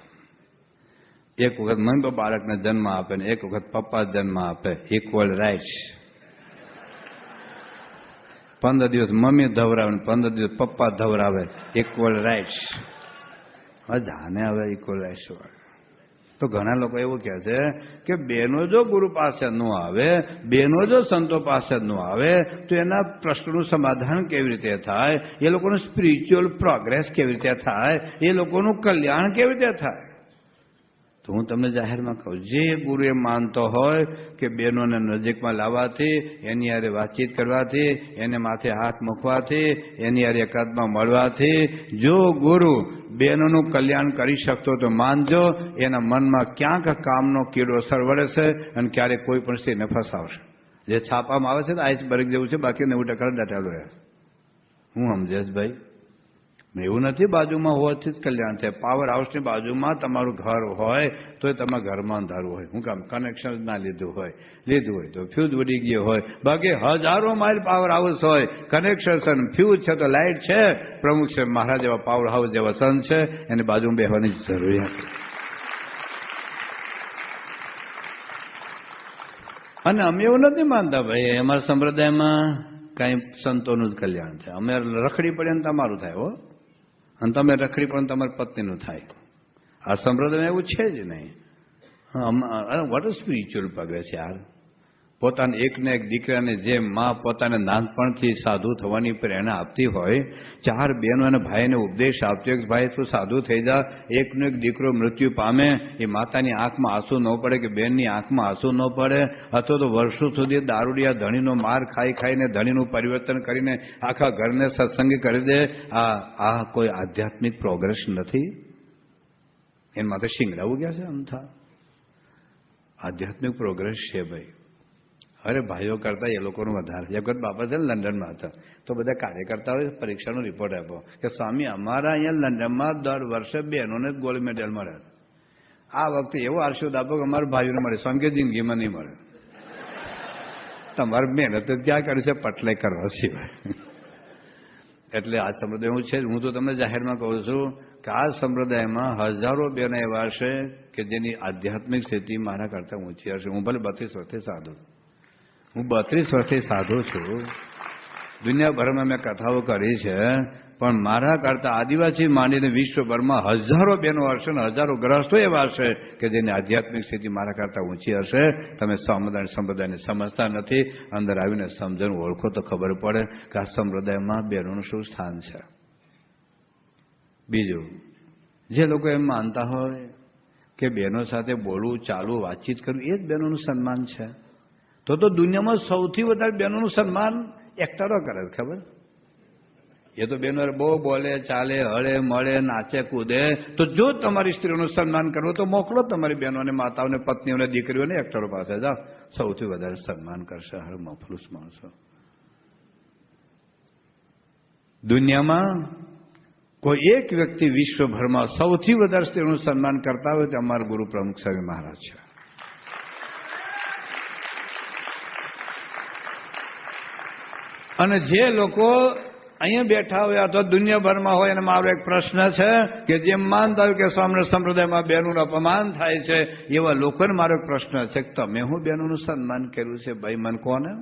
S1: એક વખત મમ્મી બાળકને જન્મ આપે ને એક વખત પપ્પા જન્મ આપે. Equal rights. 15 દિવસ મમ્મી ધવરાવે ને 15 દિવસ પપ્પા ધવરાવે. Equal rights. હવે જાને હવે ઇક્વલ રાઇટ્સ. તો ઘણા લોકો એવું કહે છે કે બેનો જો ગુરુ પાસે ન આવે, બેનો જો સંતો પાસે ન આવે તો એના પ્રશ્નનું સમાધાન કેવી રીતે થાય, એ લોકોનું સ્પિરિચ્યુઅલ પ્રોગ્રેસ કેવી રીતે થાય, એ લોકોનું કલ્યાણ કેવી રીતે થાય? તો હું તમને જાહેરમાં કહું, જે ગુરુ એ માનતો હોય કે બહેનોને નજીકમાં લાવવાથી, એની હારે વાતચીત કરવાથી, એને માથે હાથ મૂકવાથી, એની હારે એકાદમાં મળવાથી જો ગુરુ બહેનોનું કલ્યાણ કરી શકતો તો માનજો એના મનમાં ક્યાંક કામનો કીડો સરવડે છે અને ક્યારેક કોઈ પણ સ્થિતિને ફસાવશે. જે છાપામાં આવે છે તો આઈસબર્ગ જેવું છે, બાકી 90% ડટાડો રહે. હું સમજેશ ભાઈ, એવું નથી બાજુમાં હોવાથી જ કલ્યાણ થાય. પાવર હાઉસની બાજુમાં તમારું ઘર હોય તો તમારા ઘરમાં અંધારું હોય. હું કામ કનેક્શન ના લીધું હોય તો ફ્યુઝ ઉડી ગયો હોય. બાકી હજારો માઇલ પાવર હાઉસ હોય, કનેક્શન ફ્યુઝ છે તો લાઇટ છે. પ્રમુખ છે મહારાજ જેવા પાવર હાઉસ જેવા સંત છે, એની બાજુમાં બેસવાની જરૂરિયાત. અને અમે એવું નથી માનતા ભાઈ અમારા સંપ્રદાયમાં કઈ સંતોનું જ કલ્યાણ થાય. અમે રખડી પડે ને તમારું થાય હો, અને તમે રખડી પણ તમારી પત્નીનું થાય. આ સંપ્રદાયમાં એવું છે જ નહીં. વોટ ઇઝ સ્પિરિચ્યુઅલ પ્રોગ્રેસ યાર? પોતાના એકને એક દીકરાને જે માં પોતાને નાનપણથી સાધુ થવાની પ્રેરણા આપતી હોય, 4 બહેનો અને ભાઈને ઉપદેશ આપતી હોય કે ભાઈ તું સાધુ થઈ જા, એકનો એક દીકરો મૃત્યુ પામે, એ માતાની આંખમાં આંસુ ન પડે કે બહેનની આંખમાં આંસુ ન પડે, અથવા તો વર્ષો સુધી દારૂડિયા ધણીનો માર ખાઈને ધણીનું પરિવર્તન કરીને આખા ઘરને સત્સંગ કરી દે, આ કોઈ આધ્યાત્મિક પ્રોગ્રેસ નથી. એના માટે શિંગડાવું ગયા છે અમથા. આધ્યાત્મિક પ્રોગ્રેસ છે ભાઈ. અરે ભાઈઓ કરતા એ લોકોનું વધારે છે. એક વખત બાપા છે ને લંડનમાં હતા તો બધા કાર્યકર્તાઓએ પરીક્ષાનો રિપોર્ટ આપ્યો કે સ્વામી અમારા અહીંયા લંડનમાં દર વર્ષે બહેનોને ગોલ્ડ મેડલ મળે છે. આ વખતે એવો આશીર્વાદ આપો કે અમારા ભાઈઓને મળે. સ્વામી કે જિંદગીમાં નહીં મળે. તમારે મહેનત ક્યાં કરી છે પટલાઈ કરવા સિવાય. એટલે આ સંપ્રદાય હું છે, હું તો તમને જાહેરમાં કહું છું કે આ સંપ્રદાયમાં હજારો બહેનો એવા છે કે જેની આધ્યાત્મિક સ્થિતિ મારા કરતાં ઊંચી હશે. હું ભલે 32 વર્ષથી સાધુ, હું 32 વર્ષથી સાધુ છું. દુનિયાભરમાં મેં કથાઓ કરી છે, પણ મારા કરતા આદિવાસી માંડીને વિશ્વભરમાં હજારો બહેનો હશે ને હજારો ગ્રસ્તો એવા હશે કે જેની આધ્યાત્મિક સ્થિતિ મારા કરતા ઊંચી હશે. તમે સંપ્રદાયને સમજતા નથી. અંદર આવીને સમજણ ઓળખો તો ખબર પડે કે આ સંપ્રદાયમાં બહેનોનું શું સ્થાન છે. બીજું, જે લોકો એમ માનતા હોય કે બહેનો સાથે બોલવું, ચાલવું, વાતચીત કરવું એ જ બહેનોનું સન્માન છે, તો દુનિયામાં સૌથી વધારે બહેનોનું સન્માન એક્ટરો કરે છે. ખબર? એ તો બહેનો બહુ બોલે, ચાલે, હળે, મળે, નાચે, કૂદે. તો જો તમારી સ્ત્રીઓનું સન્માન કરવું તો મોકલો તમારી બહેનોને, માતાઓને, પત્નીઓને, દીકરીઓને એક્ટરો પાસે જાઓ. સૌથી વધારે સન્માન કરશે હર મફલુસ માણસો. દુનિયામાં કોઈ એક વ્યક્તિ વિશ્વભરમાં સૌથી વધારે સ્ત્રીઓનું સન્માન કરતા હોય તો અમારા ગુરુ પ્રમુખ સ્વામી મહારાજ છે. અને જે લોકો અહીંયા બેઠા હોય અથવા દુનિયાભરમાં હોય અને મારો એક પ્રશ્ન છે કે જેમ માનતા હોય કે સ્વામિનારાયણ સંપ્રદાયમાં બહેનોનું અપમાન થાય છે, એવા લોકોને મારો એક પ્રશ્ન છે કે તમે હું બહેનોનું સન્માન કર્યું છે? ભાઈ મન કોને?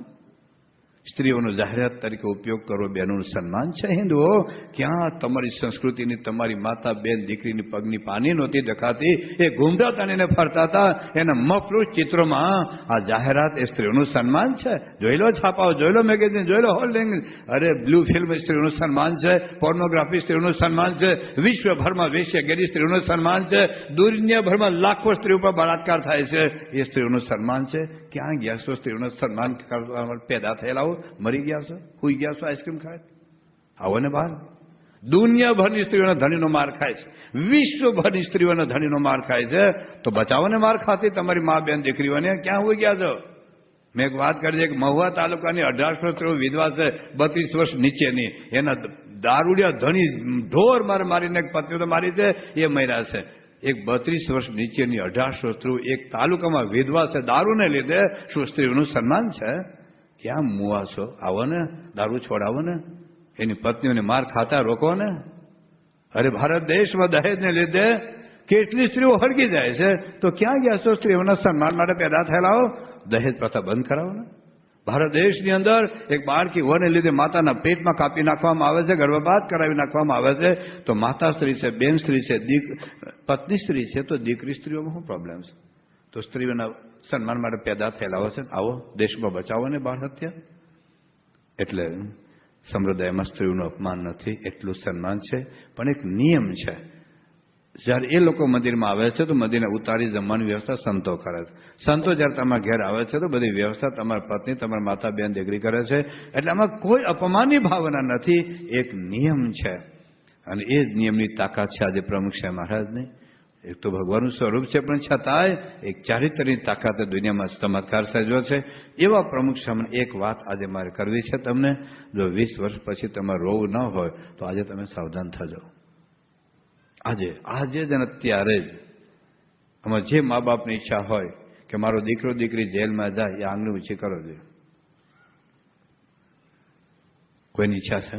S1: સ્ત્રીઓનો જાહેરાત તરીકે ઉપયોગ કરો, બહેનોનું સન્માન છે? હિન્દુઓ, ક્યાં તમારી સંસ્કૃતિની, તમારી માતા, બેન, દીકરીની પગની પાની નહોતી દેખાતી? એ ઘૂમટા તાણીને ફરતા હતા. એના મફલુસ ચિત્રોમાં આ જાહેરાત એ સ્ત્રીઓનું સન્માન છે. જોઈ લો છાપાઓ, જોઈ લો મેગેઝિન, જોઈ લો હોલ્ડિંગ. અરે બ્લુ ફિલ્મ સ્ત્રીઓનું સન્માન છે, પોર્નોગ્રાફી સ્ત્રીઓનું સન્માન છે, વિશ્વભરમાં વેશ્યાગીરી સ્ત્રીઓનું સન્માન છે, દુનિયાભરમાં લાખો સ્ત્રીઓ પર બળાત્કાર થાય છે, એ સ્ત્રીઓનું સન્માન છે. ક્યાં ગયા છો સ્ત્રીઓનું સન્માન કરવા પેદા થયેલા? મરી ગયા છો, હુઈ ગયા છો આઈસ્ક્રીમ ખાય? આવો ને બહાર. દુનિયાભરની સ્ત્રીઓના ધણીનો માર ખાય છે, વિશ્વભરની સ્ત્રીઓના ધણીનો માર ખાય છે. તો બચાવોને માર ખાતી તમારી મા બેન દીકરીઓને. ક્યાં હોઈ ગયા છો? મેં એક વાત કરી છે કે મહુવા તાલુકાની 1800 સ્ત્રીઓ વિધવા છે, 32 વર્ષ નીચેની. એના દારૂડિયા ધણી ઢોર મારીને પત્નીઓ તો મારી છે, એ મર્યા છે. એક 32 વર્ષ નીચેની 1800 સ્ત્રીઓ એક તાલુકામાં વિધવા છે દારૂને લીધે. શું સ્ત્રીઓનું સન્માન છે? ક્યાં મુવા છો? આવો ને, દારૂ છોડાવો ને, એની પત્નીઓને માર ખાતા રોકો ને. અરે ભારત દેશમાં દહેજને લીધે કેટલી સ્ત્રીઓ હળગી જાય છે. તો ક્યાં ગયા છો? સ્ત્રીઓના સન્માન માટે પેદા થયેલા હો, દહેજ પ્રથા બંધ કરાવો ને. ભારત દેશની અંદર એક બાળકી હોવાને લીધે માતાના પેટમાં કાપી નાખવામાં આવે છે, ગર્ભપાત કરાવી નાખવામાં આવે છે. તો માતા સ્ત્રી છે, બેન સ્ત્રી છે, પત્ની સ્ત્રી છે, તો દીકરી સ્ત્રીઓમાં શું પ્રોબ્લેમ છે? તો સ્ત્રીઓના સન્માન માટે પેદા થયેલા હોય છે. આવો દેશમાં બચાવો ને બાળ હત્યા. એટલે સંપ્રદાયમાં સ્ત્રીઓનું અપમાન નથી, એટલું સન્માન છે. પણ એક નિયમ છે, જ્યારે એ લોકો મંદિરમાં આવે છે તો મંદિરને ઉતારી જમવાની વ્યવસ્થા સંતો કરે છે. સંતો જ્યારે તમારા ઘેર આવે છે તો બધી વ્યવસ્થા તમારી પત્ની, તમારા માતા બેન દીકરી કરે છે. એટલે આમાં કોઈ અપમાનની ભાવના નથી, એક નિયમ છે. અને એ જ નિયમની તાકાત છે આજે પ્રમુખ સાહેબ મહારાજની. એક તો ભગવાનનું સ્વરૂપ છે, પણ છતાંય એક ચારિત્ર્યની તાકાતે દુનિયામાં ચમત્કાર સર્જ્યો છે. એવા પ્રમુખ સામે એક વાત આજે મારે કરવી છે તમને. જો 20 વર્ષ પછી તમારે રોવું ન હોય તો આજે તમે સાવધાન થજો. આજે જ અને અત્યારે જ આમાં જે મા બાપની ઈચ્છા હોય કે મારો દીકરો દીકરી જેલમાં જાય, એ આંગળી ઊંચી કરો જોઈએ. કોઈની ઈચ્છા છે?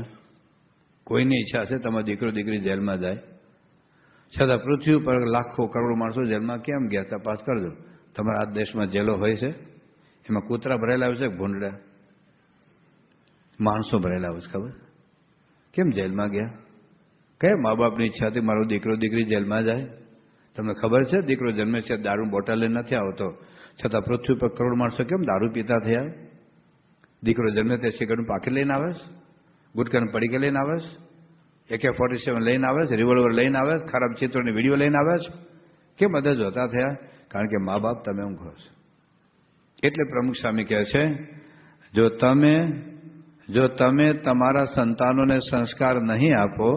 S1: કોઈની ઈચ્છા છે તમારો દીકરો દીકરી જેલમાં જાય? છતાં પૃથ્વી ઉપર લાખો કરોડો માણસો જેલમાં કેમ ગયા? તપાસ કરજો. તમારા આ દેશમાં જેલો હોય છે, એમાં કૂતરા ભરેલા હોય છે, ભૂંડડા માણસો ભરેલા હોય છે. ખબર કેમ જેલમાં ગયા? કયા મા બાપની ઈચ્છાથી મારો દીકરો દીકરી જેલમાં જાય? તમને ખબર છે દીકરો જન્મે છે દારૂ બોટલ લઈને નથી આવતો, છતાં પૃથ્વી પર કરોડ માણસો કેમ દારૂ પીતા થયા? દીકરો જન્મે તે સિગરેટનું પાકીટ લઈને આવે છે, ગુટકાનું પડીકે લઈને આવે છે, AK-47 લઈને આવે છે, રિવોલ્વર લઈને આવે છે, ખરાબ ચિત્રોની વિડીયો લઈને આવે છે. કેમ બધા જોતા થયા? કારણ કે મા બાપ તમે ઊંઘો છો. એટલે પ્રમુખ સ્વામી કહે છે, જો તમે તમારા સંતાનોને સંસ્કાર નહીં આપો,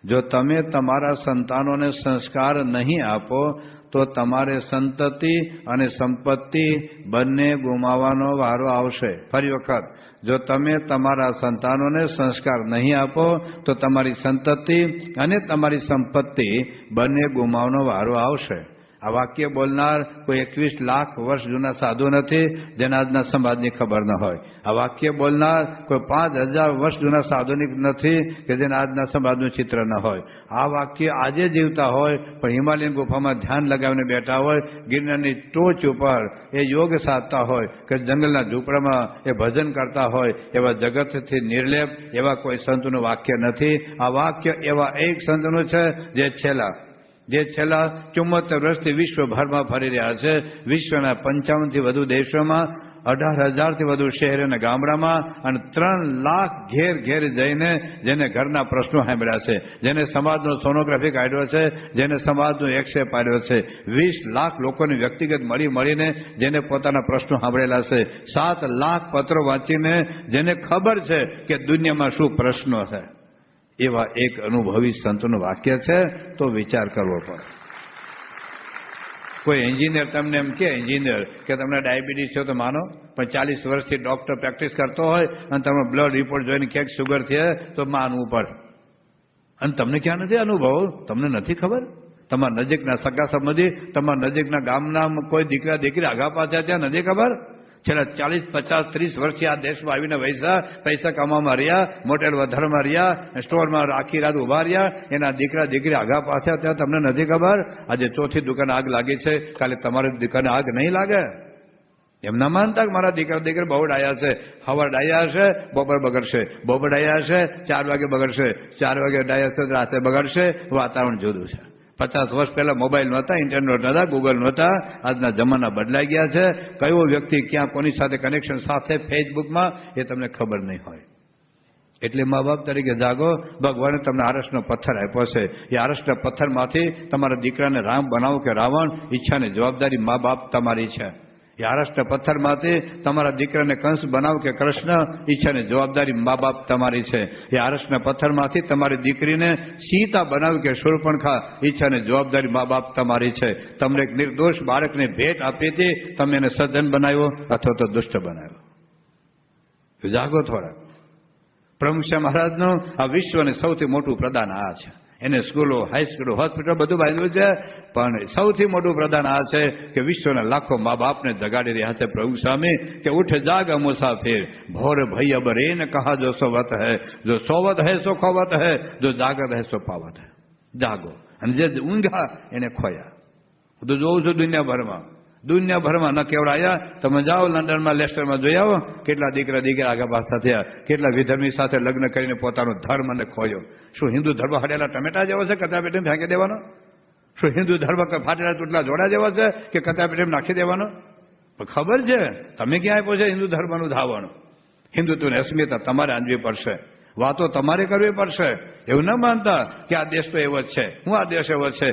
S1: જો તમે તમારા સંતાનોને સંસ્કાર નહીં આપો તો તમારે સંતતિ અને સંપત્તિ બંને ગુમાવવાનો વારો આવશે. ફરી વખત, જો તમે તમારા સંતાનોને સંસ્કાર નહીં આપો તો તમારી સંતતિ અને તમારી સંપત્તિ બંને ગુમાવવાનો વારો આવશે. આ વાક્ય બોલનાર કોઈ 21 લાખ વર્ષ જૂના સાધુ નથી જેને આજના સમાજની ખબર ન હોય. આ વાક્ય બોલનાર કોઈ 5000 વર્ષ જૂના સાધુની નથી કે જેને આજના સમાજનું ચિત્ર ન હોય. આ વાક્ય આજે જીવતા હોય પણ હિમાલયન ગુફામાં ધ્યાન લગાવીને બેઠા હોય, ગિરનારની ટોચ ઉપર એ યોગ સાધતા હોય કે જંગલના ઝૂંપડામાં એ ભજન કરતા હોય, એવા જગતથી નિર્લેપ એવા કોઈ સંતનું વાક્ય નથી. આ વાક્ય એવા એક સંતનું છે જે છેલ્લા 74 વર્ષથી વિશ્વભરમાં ફરી રહ્યા છે. વિશ્વના 55થી વધુ દેશોમાં, 18,000થી વધુ શહેર અને ગામડામાં, અને 3 લાખ ઘેર જઈને જેને ઘરના પ્રશ્નો સાંભળ્યા છે, જેને સમાજનો સોનોગ્રાફી કાઢ્યો છે, જેને સમાજનો એક્સરે પાડ્યો છે, 20 લાખ લોકોની વ્યક્તિગત મળીને જેને પોતાના પ્રશ્નો સાંભળેલા છે, 7 લાખ પત્રો વાંચીને જેને ખબર છે કે દુનિયામાં શું પ્રશ્નો છે, એવા એક અનુભવી સંતનું વાક્ય છે. તો વિચાર કરવો પડે. કોઈ એન્જિનિયર તમને એમ કે તમને ડાયાબિટીસ છે તો માનો, પણ 40 વર્ષથી ડોક્ટર પ્રેક્ટિસ કરતો હોય અને તમે બ્લડ રિપોર્ટ જોઈને ક્યાંક શુગર છે તો માનવું પડે. અને તમને ક્યાં નથી અનુભવ? તમને નથી ખબર? તમારા નજીકના સગા સંબંધી, તમારા નજીકના ગામના કોઈ દીકરા દીકરી આગા પાછા ત્યાં નથી ખબર? છેલ્લા 40, 50, 30 વર્ષથી આ દેશમાં આવીને પૈસા કમાવામાં રહ્યા, મોટેલ વધારમાં રહ્યા, સ્ટોરમાં આખી રાત ઉભા રહ્યા, એના દીકરા દીકરી આગા પાછા ત્યાં તમને નથી ખબર? આજે ચોથી દુકાને આગ લાગી છે, કાલે તમારી દુકાને આગ નહીં લાગે? એમ ના માનતા કે મારા દીકરા દીકરી બહુ ડાયા છે, સવાર ડાયા હશે બપોર બગડશે, બપોર ડાયા હશે 4 વાગે બગડશે, 4 વાગે ડાયા હશે રાતે બગડશે. વાતાવરણ જુદું છે. 50 વર્ષ પહેલા મોબાઈલ નહોતા, ઇન્ટરનેટ નહોતા, ગૂગલ નહોતા. આજના જમાના બદલાઈ ગયા છે. કયો વ્યક્તિ ક્યાં કોની સાથે કનેક્શન સાથે ફેસબુકમાં એ તમને ખબર નહીં હોય. એટલે મા બાપ તરીકે જાગો. ભગવાને તમને આરસનો પથ્થર આપ્યો છે. એ આરસના પથ્થરમાંથી તમારા દીકરાને રામ બનાવો કે રાવણ, ઈચ્છાની જવાબદારી મા બાપ તમારી છે. એ આરસના પથ્થરમાંથી તમારા દીકરાને કંસ બનાવ કે કૃષ્ણ, ઈચ્છાની જવાબદારી મા બાપ તમારી છે. એ આરસના પથ્થરમાંથી તમારી દીકરીને સીતા બનાવ કે શૂર્પણખા, ઈચ્છાની જવાબદારી મા બાપ તમારી છે. તમને એક નિર્દોષ બાળકને ભેટ આપી હતી, તમે એને સજ્જન બનાવ્યો અથવા તો દુષ્ટ બનાવ્યો. જાગો થોડા. પ્રમુખ મહારાજનું આ વિશ્વને સૌથી મોટું પ્રદાન આ છે. એને સ્કૂલો, હાઈસ્કૂલો, હોસ્પિટલ બધું બાંધ્યું છે, પણ સૌથી મોટું પ્રદાન આ છે કે વિશ્વના લાખો મા બાપને જગાડી રહ્યા છે પ્રભુ સ્વામી કે ઉઠ જાગ મુસાફિર, ભોર ભૈયા બરે ને કહા જો સોવત હૈ, જો સોવત હૈ સો ખોવત હૈ, જો જાગત હૈ સો પાવત હૈ. જાગો. અને જે ઊંઘા એને ખોયા. હું તો જોઉં છું દુનિયાભરમાં ન કેવડાયા. તમે જાઓ લંડનમાં, લેસ્ટરમાં જોઈ આવો, કેટલા દીકરા આગા પાછા થયા, કેટલા વિધર્મી સાથે લગ્ન કરીને પોતાનો ધર્મ અને ખોયો. શું હિન્દુ ધર્મ હડેલા ટમેટા જેવો છે, કચરા પેટીમાં ફેંકી દેવાનો? શું હિન્દુ ધર્મ ફાટેલા તૂટલા જોડા જેવો છે કે કચરા પેટીમાં નાખી દેવાનો? પણ ખબર છે તમે ક્યાં આપ્યો છે હિન્દુ ધર્મનું ધાવણ. હિન્દુત્વની અસ્મિતા તમારે આંજવી પડશે, વાતો તમારે કરવી પડશે. એવું ન માનતા કે આ દેશ તો એવો જ છે, હું આ દેશ એવો છે.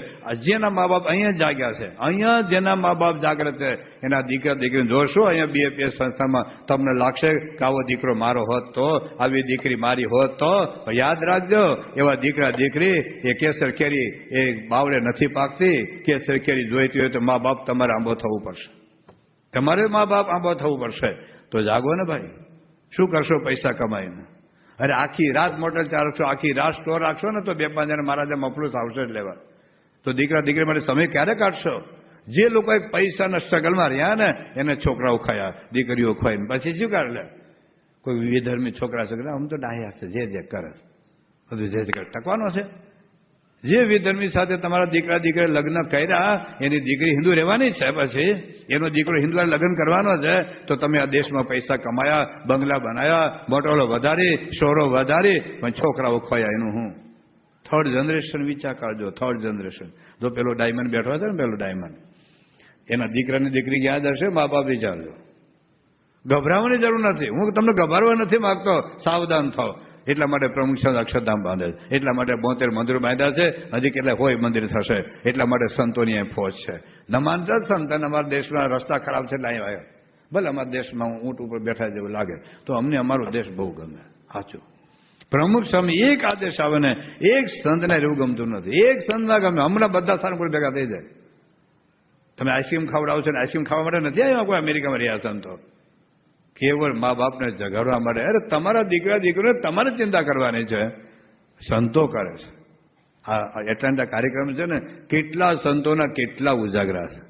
S1: જેના મા બાપ અહીંયા જાગ્યા છે, અહીંયા જેના મા બાપ જાગ્રત છે, એના દીકરા દીકરીને જોશો અહીંયા BAPS સંસ્થામાં, તમને લાગશે કે આવો દીકરો મારો હોત તો, આવી દીકરી મારી હોત તો. યાદ રાખજો, એવા દીકરા દીકરી એ કેસર કેરી એ બાવડે નથી પાકતી. કેસર કેરી જોઈતી હોય તો મા બાપ તમારે આંબો થવું પડશે, તમારે મા બાપ આંબો થવું પડશે. તો જાગો ને ભાઈ. શું કરશો પૈસા કમાઈને? અરે આખી રાત મોટર ચાલશો, આખી રાત સ્ટોર રાખશો ને તો 2-5 જણા મારા જેમ મફલું આવશે જ લેવા. તો દીકરા દીકરી માટે સમય ક્યારે કાઢશો? જે લોકોએ પૈસાના સ્ટ્રગલમાં રહ્યા ને એને છોકરાઓ ખાયા, દીકરીઓ ખાઈને પછી શું કરે? લે કોઈ વિધર્મી છોકરા છે, આમ તો ડાયા છે, જે કરે બધું જે કરે ટકવાનો છે. જે વિધર્મી સાથે તમારા દીકરા દીકરી લગ્ન કર્યા, એની દીકરી હિન્દુ રહેવાની છે, પછી એનો દીકરો હિન્દુ લગ્ન કરવાનો છે. તો તમે આ દેશમાં પૈસા કમાયા, બંગલા બનાવ્યા, મોટોલો વધારી, શોરો વધારી, પણ છોકરાઓ ખોયા. એનું હું થર્ડ જનરેશન વિચાર કરજો. Third generation. જો પેલો ડાયમંડ બેઠો હતો ને, પેલો ડાયમંડ, એના દીકરાની દીકરી યાદ હશે, મા બાપ વિચારજો. ગભરાવાની જરૂર નથી. હું તમને ગભરાવા નથી માગતો, સાવધાન થાવ. એટલા માટે પ્રમુખ અક્ષરધામ બાંધે છે, એટલા માટે 72 મંદિરો બાંધ્યા છે. હજી કેટલા હોય મંદિર થશે. એટલા માટે સંતોની અહીં ફોજ છે. ન માનતા સંત, અમારા દેશમાં રસ્તા ખરાબ છે એટલે અહીં આવ્યા. ભલે અમારા દેશમાં ઊંટ ઉપર બેઠા જેવું લાગે તો અમને અમારો દેશ બહુ ગમે. સાચું. પ્રમુખ સ્વામી એક આદેશ આવે ને એક સંતને એવું ગમતું નથી. એક સંત ના ગમે. હમણાં બધા સારું ભેગા થઈ જાય. તમે આઈસ્ક્રીમ ખવડાવો છો ને, આઈસ્ક્રીમ ખાવા માટે નથી આવ્યા કોઈ અમેરિકામાં રહ્યા સંતો. કેવળ મા બાપને જગાડવા માટે. અરે તમારા દીકરા દીકરીને તમારે ચિંતા કરવાની છે. સંતો કરે છે. આ એટલાન્ટા કાર્યક્રમ છે ને, કેટલા સંતોના કેટલા ઉજાગરા છે.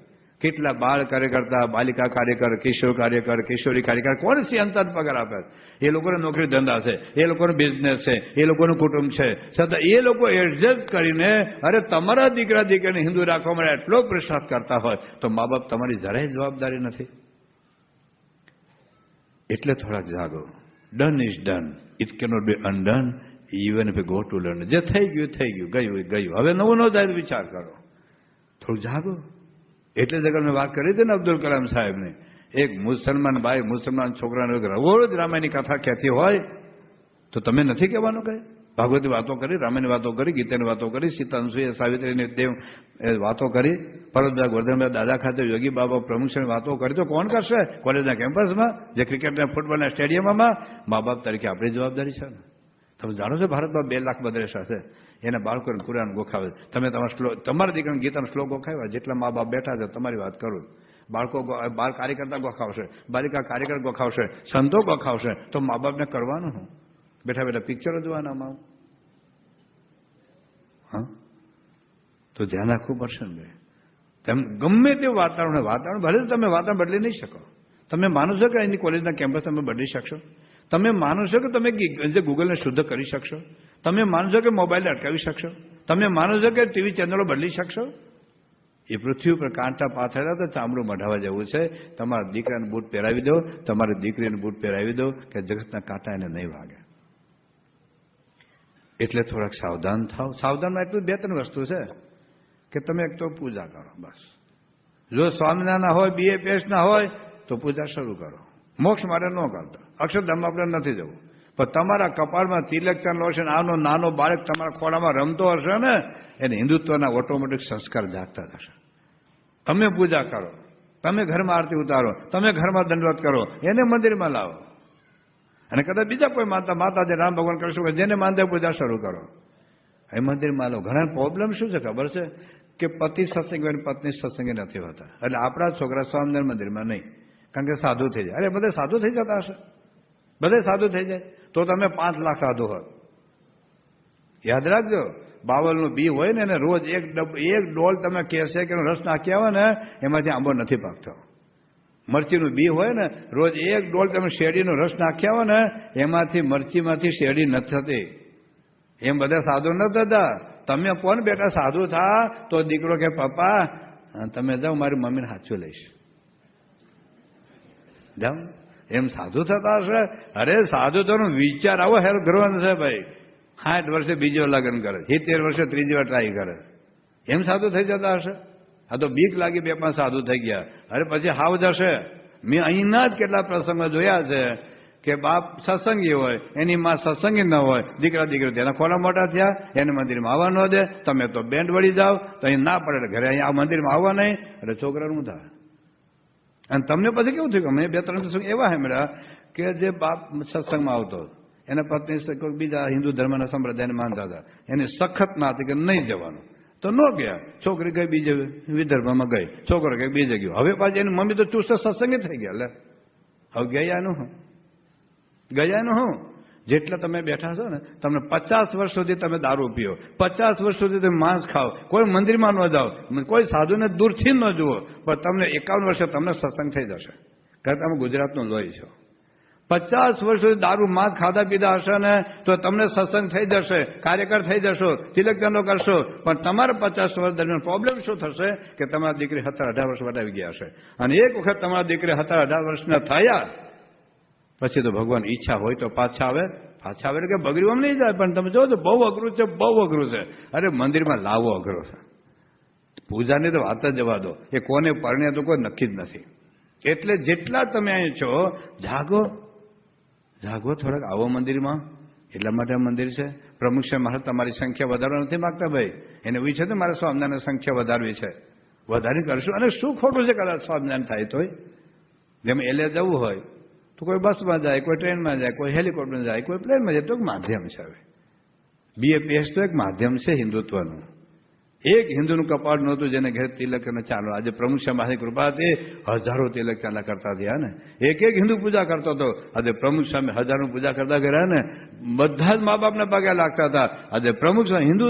S1: કેટલા બાળ કાર્યકર્તા, બાલિકા કાર્યકર, કિશોર કાર્યકર, કિશોરી કાર્યકર, કોણ અંતર પગાર આપે? એ લોકોને નોકરી ધંધા છે, એ લોકોનો બિઝનેસ છે, એ લોકોનું કુટુંબ છે, છતાં એ લોકો એડજસ્ટ કરીને અરે તમારા દીકરા દીકરીને હિન્દુ રાખવા માટે એટલો પુરુષાર્થ કરતા હોય તો મા બાપ તમારી જરાય જવાબદારી નથી. એટલે થોડાક જાગો. Done is done, it cannot B અનડન even if go to learn. જે થઈ ગયું થઈ ગયું, ગયું. હવે નવું ન જાય વિચાર કરો. થોડું જાગો. એટલે જ અગર મેં વાત કરી હતી ને અબ્દુલ કલામ સાહેબની, એક મુસલમાન બાઈ મુસલમાન છોકરાને રોજ રામાયણની કથા કહેતી હોય તો તમે નથી કહેવાનું કઈ? ભાગવતની વાતો કરી, રામાયણની વાતો કરી, ગીતાની વાતો કરી, સીતા અનસુયા સાવિત્રીની દેવ વાતો કરી, પર્વતભાઈ ગોરધનભાઈ દાદા ખાતે યોગી બાબા પ્રમુખની વાતો કરી તો કોણ કરશે? કોલેજના કેમ્પસમાં, જે ક્રિકેટના ફૂટબોલના સ્ટેડિયમમાં. મા બાપ તરીકે આપણી જવાબદારી છે ને. તમે જાણો છો ભારતમાં 2 લાખ મદરેસા છે. એના બાળકોને કુરાન ગોખાવે. તમે તમારા દીકરાને ગીતાનો શ્લોક ગોખાવ્યા? જેટલા મા બાપ બેઠા છે તમારી વાત કરું, બાળકો બાળ કાર્યકર્તા ગોખાવશે, બાલિકા કાર્યકર ગોખાવશે, સંતો ગોખાવશે, તો મા બાપને કરવાનું હું? બેઠા બેઠા પિક્ચરો જોવાના? હા, તો ધ્યાન રાખવું પડશે ને. તેમ ગમે તેવું વાતાવરણ ભલે તમે વાતાવરણ બદલી નહીં શકો. તમે માનો છો કે એની કોલેજના કેમ્પસ તમે બદલી શકશો? તમે માનો છો કે તમે ગૂગલને શુદ્ધ કરી શકશો? તમે માનો છો કે મોબાઈલને અટકાવી શકશો? તમે માનો છો કે ટીવી ચેનલો બદલી શકશો? એ પૃથ્વી ઉપર કાંટા પાથરેલા તો ચામડું મઢાવા જેવું છે. તમારા દીકરાને બૂટ પહેરાવી દો, તમારી દીકરીને બૂટ પહેરાવી દો કે જગતના કાંટા એને નહીં વાગે. એટલે થોડાક સાવધાન થાવ. સાવધાનમાં એટલું 2-3 વસ્તુ છે કે તમે એક તો પૂજા કરો બસ. જો સ્વામિનારાયણ હોય, BAPS ના હોય તો પૂજા શરૂ કરો. મોક્ષ માટે ન કરતા, અક્ષરધામમાં આપણે નથી જવું. પણ તમારા કપાળમાં તિલક ચાંદલો હશે ને આનો નાનો બાળક તમારા ખોળામાં રમતો હશે ને, એને હિન્દુત્વના ઓટોમેટિક સંસ્કાર જાગતા થશે. તમે પૂજા કરો. તમે ઘરમાં આરતી ઉતારો, તમે ઘરમાં દંડવત કરો, એને મંદિરમાં લાવો. અને કદાચ બીજા કોઈ માતાજી રામ ભગવાન કૃષ્ણ જેને માનતા પૂજા શરૂ કરો, એ મંદિરમાં લાવો. ઘણા પ્રોબ્લેમ શું છે ખબર છે કે પતિ સત્સંગ હોય પત્ની સત્સંગી નથી હોતા. એટલે આપણા છોકરા સ્વામિનારાયણ મંદિરમાં નહીં, કારણ કે સાધુ થઈ જાય. અરે બધે સાધુ થઈ જતા હશે, બધે સાધુ થઈ જાય તો તમે 5 લાખ સાધુ હોય. યાદ રાખજો, બાવલનું બી હોય ને એને રોજ એક ડોલ તમે કેસે કે રસ નાખી આવે ને એમાંથી આંબો નથી પાકતો. મરચીનું બી હોય ને રોજ એક ડોલ તમે શેરડીનો રસ નાખી આવો ને એમાંથી મરચીમાંથી શેરડી નથી થતી. એમ બધા સાધુ નથી થતા. તમે કોણ બેટા સાધુ થા તો દીકરો કે પપ્પા તમે જાઓ મારી મમ્મીને સાચું લઈશ, જાઓ. એમ સાધુ થતા હશે? અરે સાધુ તો વિચાર આવો હેર કરવાનો છે ભાઈ. 60 વર્ષે બીજો લગ્ન કરે, 70 વર્ષે ત્રીજી વાર ટ્રાય કરે, એમ સાધુ થઈ જતા હશે? આ તો બીક લાગી 2-5 સાધુ થઈ ગયા. અરે પછી હાવ જશે. મેં અહીંના જ કેટલા પ્રસંગો જોયા છે કે બાપ સત્સંગી હોય, એની માં સત્સંગી ન હોય, દીકરી તેના ખોલા મોટા થયા, એને મંદિરમાં આવવા ન દે, તમે તો બેન્ડ વળી જાઓ તો અહીં ના પડે ઘરે અહીંયા મંદિરમાં આવવા નહીં. એટલે છોકરાનું થાય. અને તમને પછી કેવું થયું કે મેં 2-3 પ્રસંગ એવા સાંભળ્યા કે જે બાપ સત્સંગમાં આવતો, એના પત્ની કોઈ બીજા હિન્દુ ધર્મના સંપ્રદાયને માનતા હતા, એની સખત ના હતી કે નહીં જવાનું, તો ન ગયા. છોકરી ગઈ બીજે વિદર્ભમાં ગઈ, છોકરો કઈ બીજે ગયો. હવે પાછી એની મમ્મી તો ચુસ્ત સત્સંગી થઈ ગયા. લે હવે ગયાનું હું જેટલા તમે બેઠા છો ને, તમને 50 વર્ષ સુધી તમે દારૂ પીઓ, 50 વર્ષ સુધી તમે માંસ ખાઓ, કોઈ મંદિરમાં ન જાઓ, કોઈ સાધુને દૂરથી ન જુઓ, પણ તમને 51 વર્ષે તમને સત્સંગ થઈ જશે. કારણ કે તમે ગુજરાતનું લોહી છો. 50 વર્ષ સુધી દારૂ માંસ ખાધા પીધા હશે ને તો તમને સત્સંગ થઈ જશે, કાર્યકર થઈ જશો, તિલકદંડો કરશો. પણ તમારા 50 વર્ષ દરમિયાન પ્રોબ્લેમ શું થશે કે તમારા દીકરી 17-18 વર્ષ વટાવી ગયા હશે. અને એક વખત તમારા દીકરી 17-18 વર્ષના થયા પછી તો ભગવાન ઈચ્છા હોય તો પાછા આવે એટલે કે બગડ્યું નહીં જાય. પણ તમે જો તો બહુ અઘરું છે, બહુ અઘરું છે. અરે મંદિરમાં લાવવો અઘરો છે. પૂજાની તો વાત જ જવા દો, એ કોને પરણે તો કોઈ નક્કી જ નથી. એટલે જેટલા તમે અહીં છો જાગો થોડાક આવો મંદિરમાં. એટલા માટે મંદિર છે. પ્રમુખ સાહેબ મહારાજ તમારી સંખ્યા વધારવા નથી માગતા ભાઈ, એને એવું છે ને મારે સ્વામિનારાયણ સંખ્યા વધારવી છે, વધારી કરશું. અને શું ખોટું છે કદાચ સ્વામિનારાયણ થાય તોય? જેમ એલે જવું હોય તો કોઈ બસમાં જાય, કોઈ ટ્રેનમાં જાય, કોઈ હેલિકોપ્ટરમાં જાય, કોઈ પ્લેનમાં જાય, તો એક માધ્યમ છે. હવે BAPS તો એક માધ્યમ છે હિન્દુત્વનું. એક હિન્દુનું કપાળ નહોતું જેને ઘેર તિલક અને ચાલો. આજે પ્રમુખ સ્વામી કૃપા હતી, હજારો તિલક ચાલા કરતા થયા ને. એક હિન્દુ પૂજા કરતો હતો. આજે પ્રમુખ સ્વામી હજારો પૂજા કરતા ગયા ને. બધા જ મા બાપના પગે લાગતા હતા. આજે પ્રમુખ સ્વામી હિન્દુ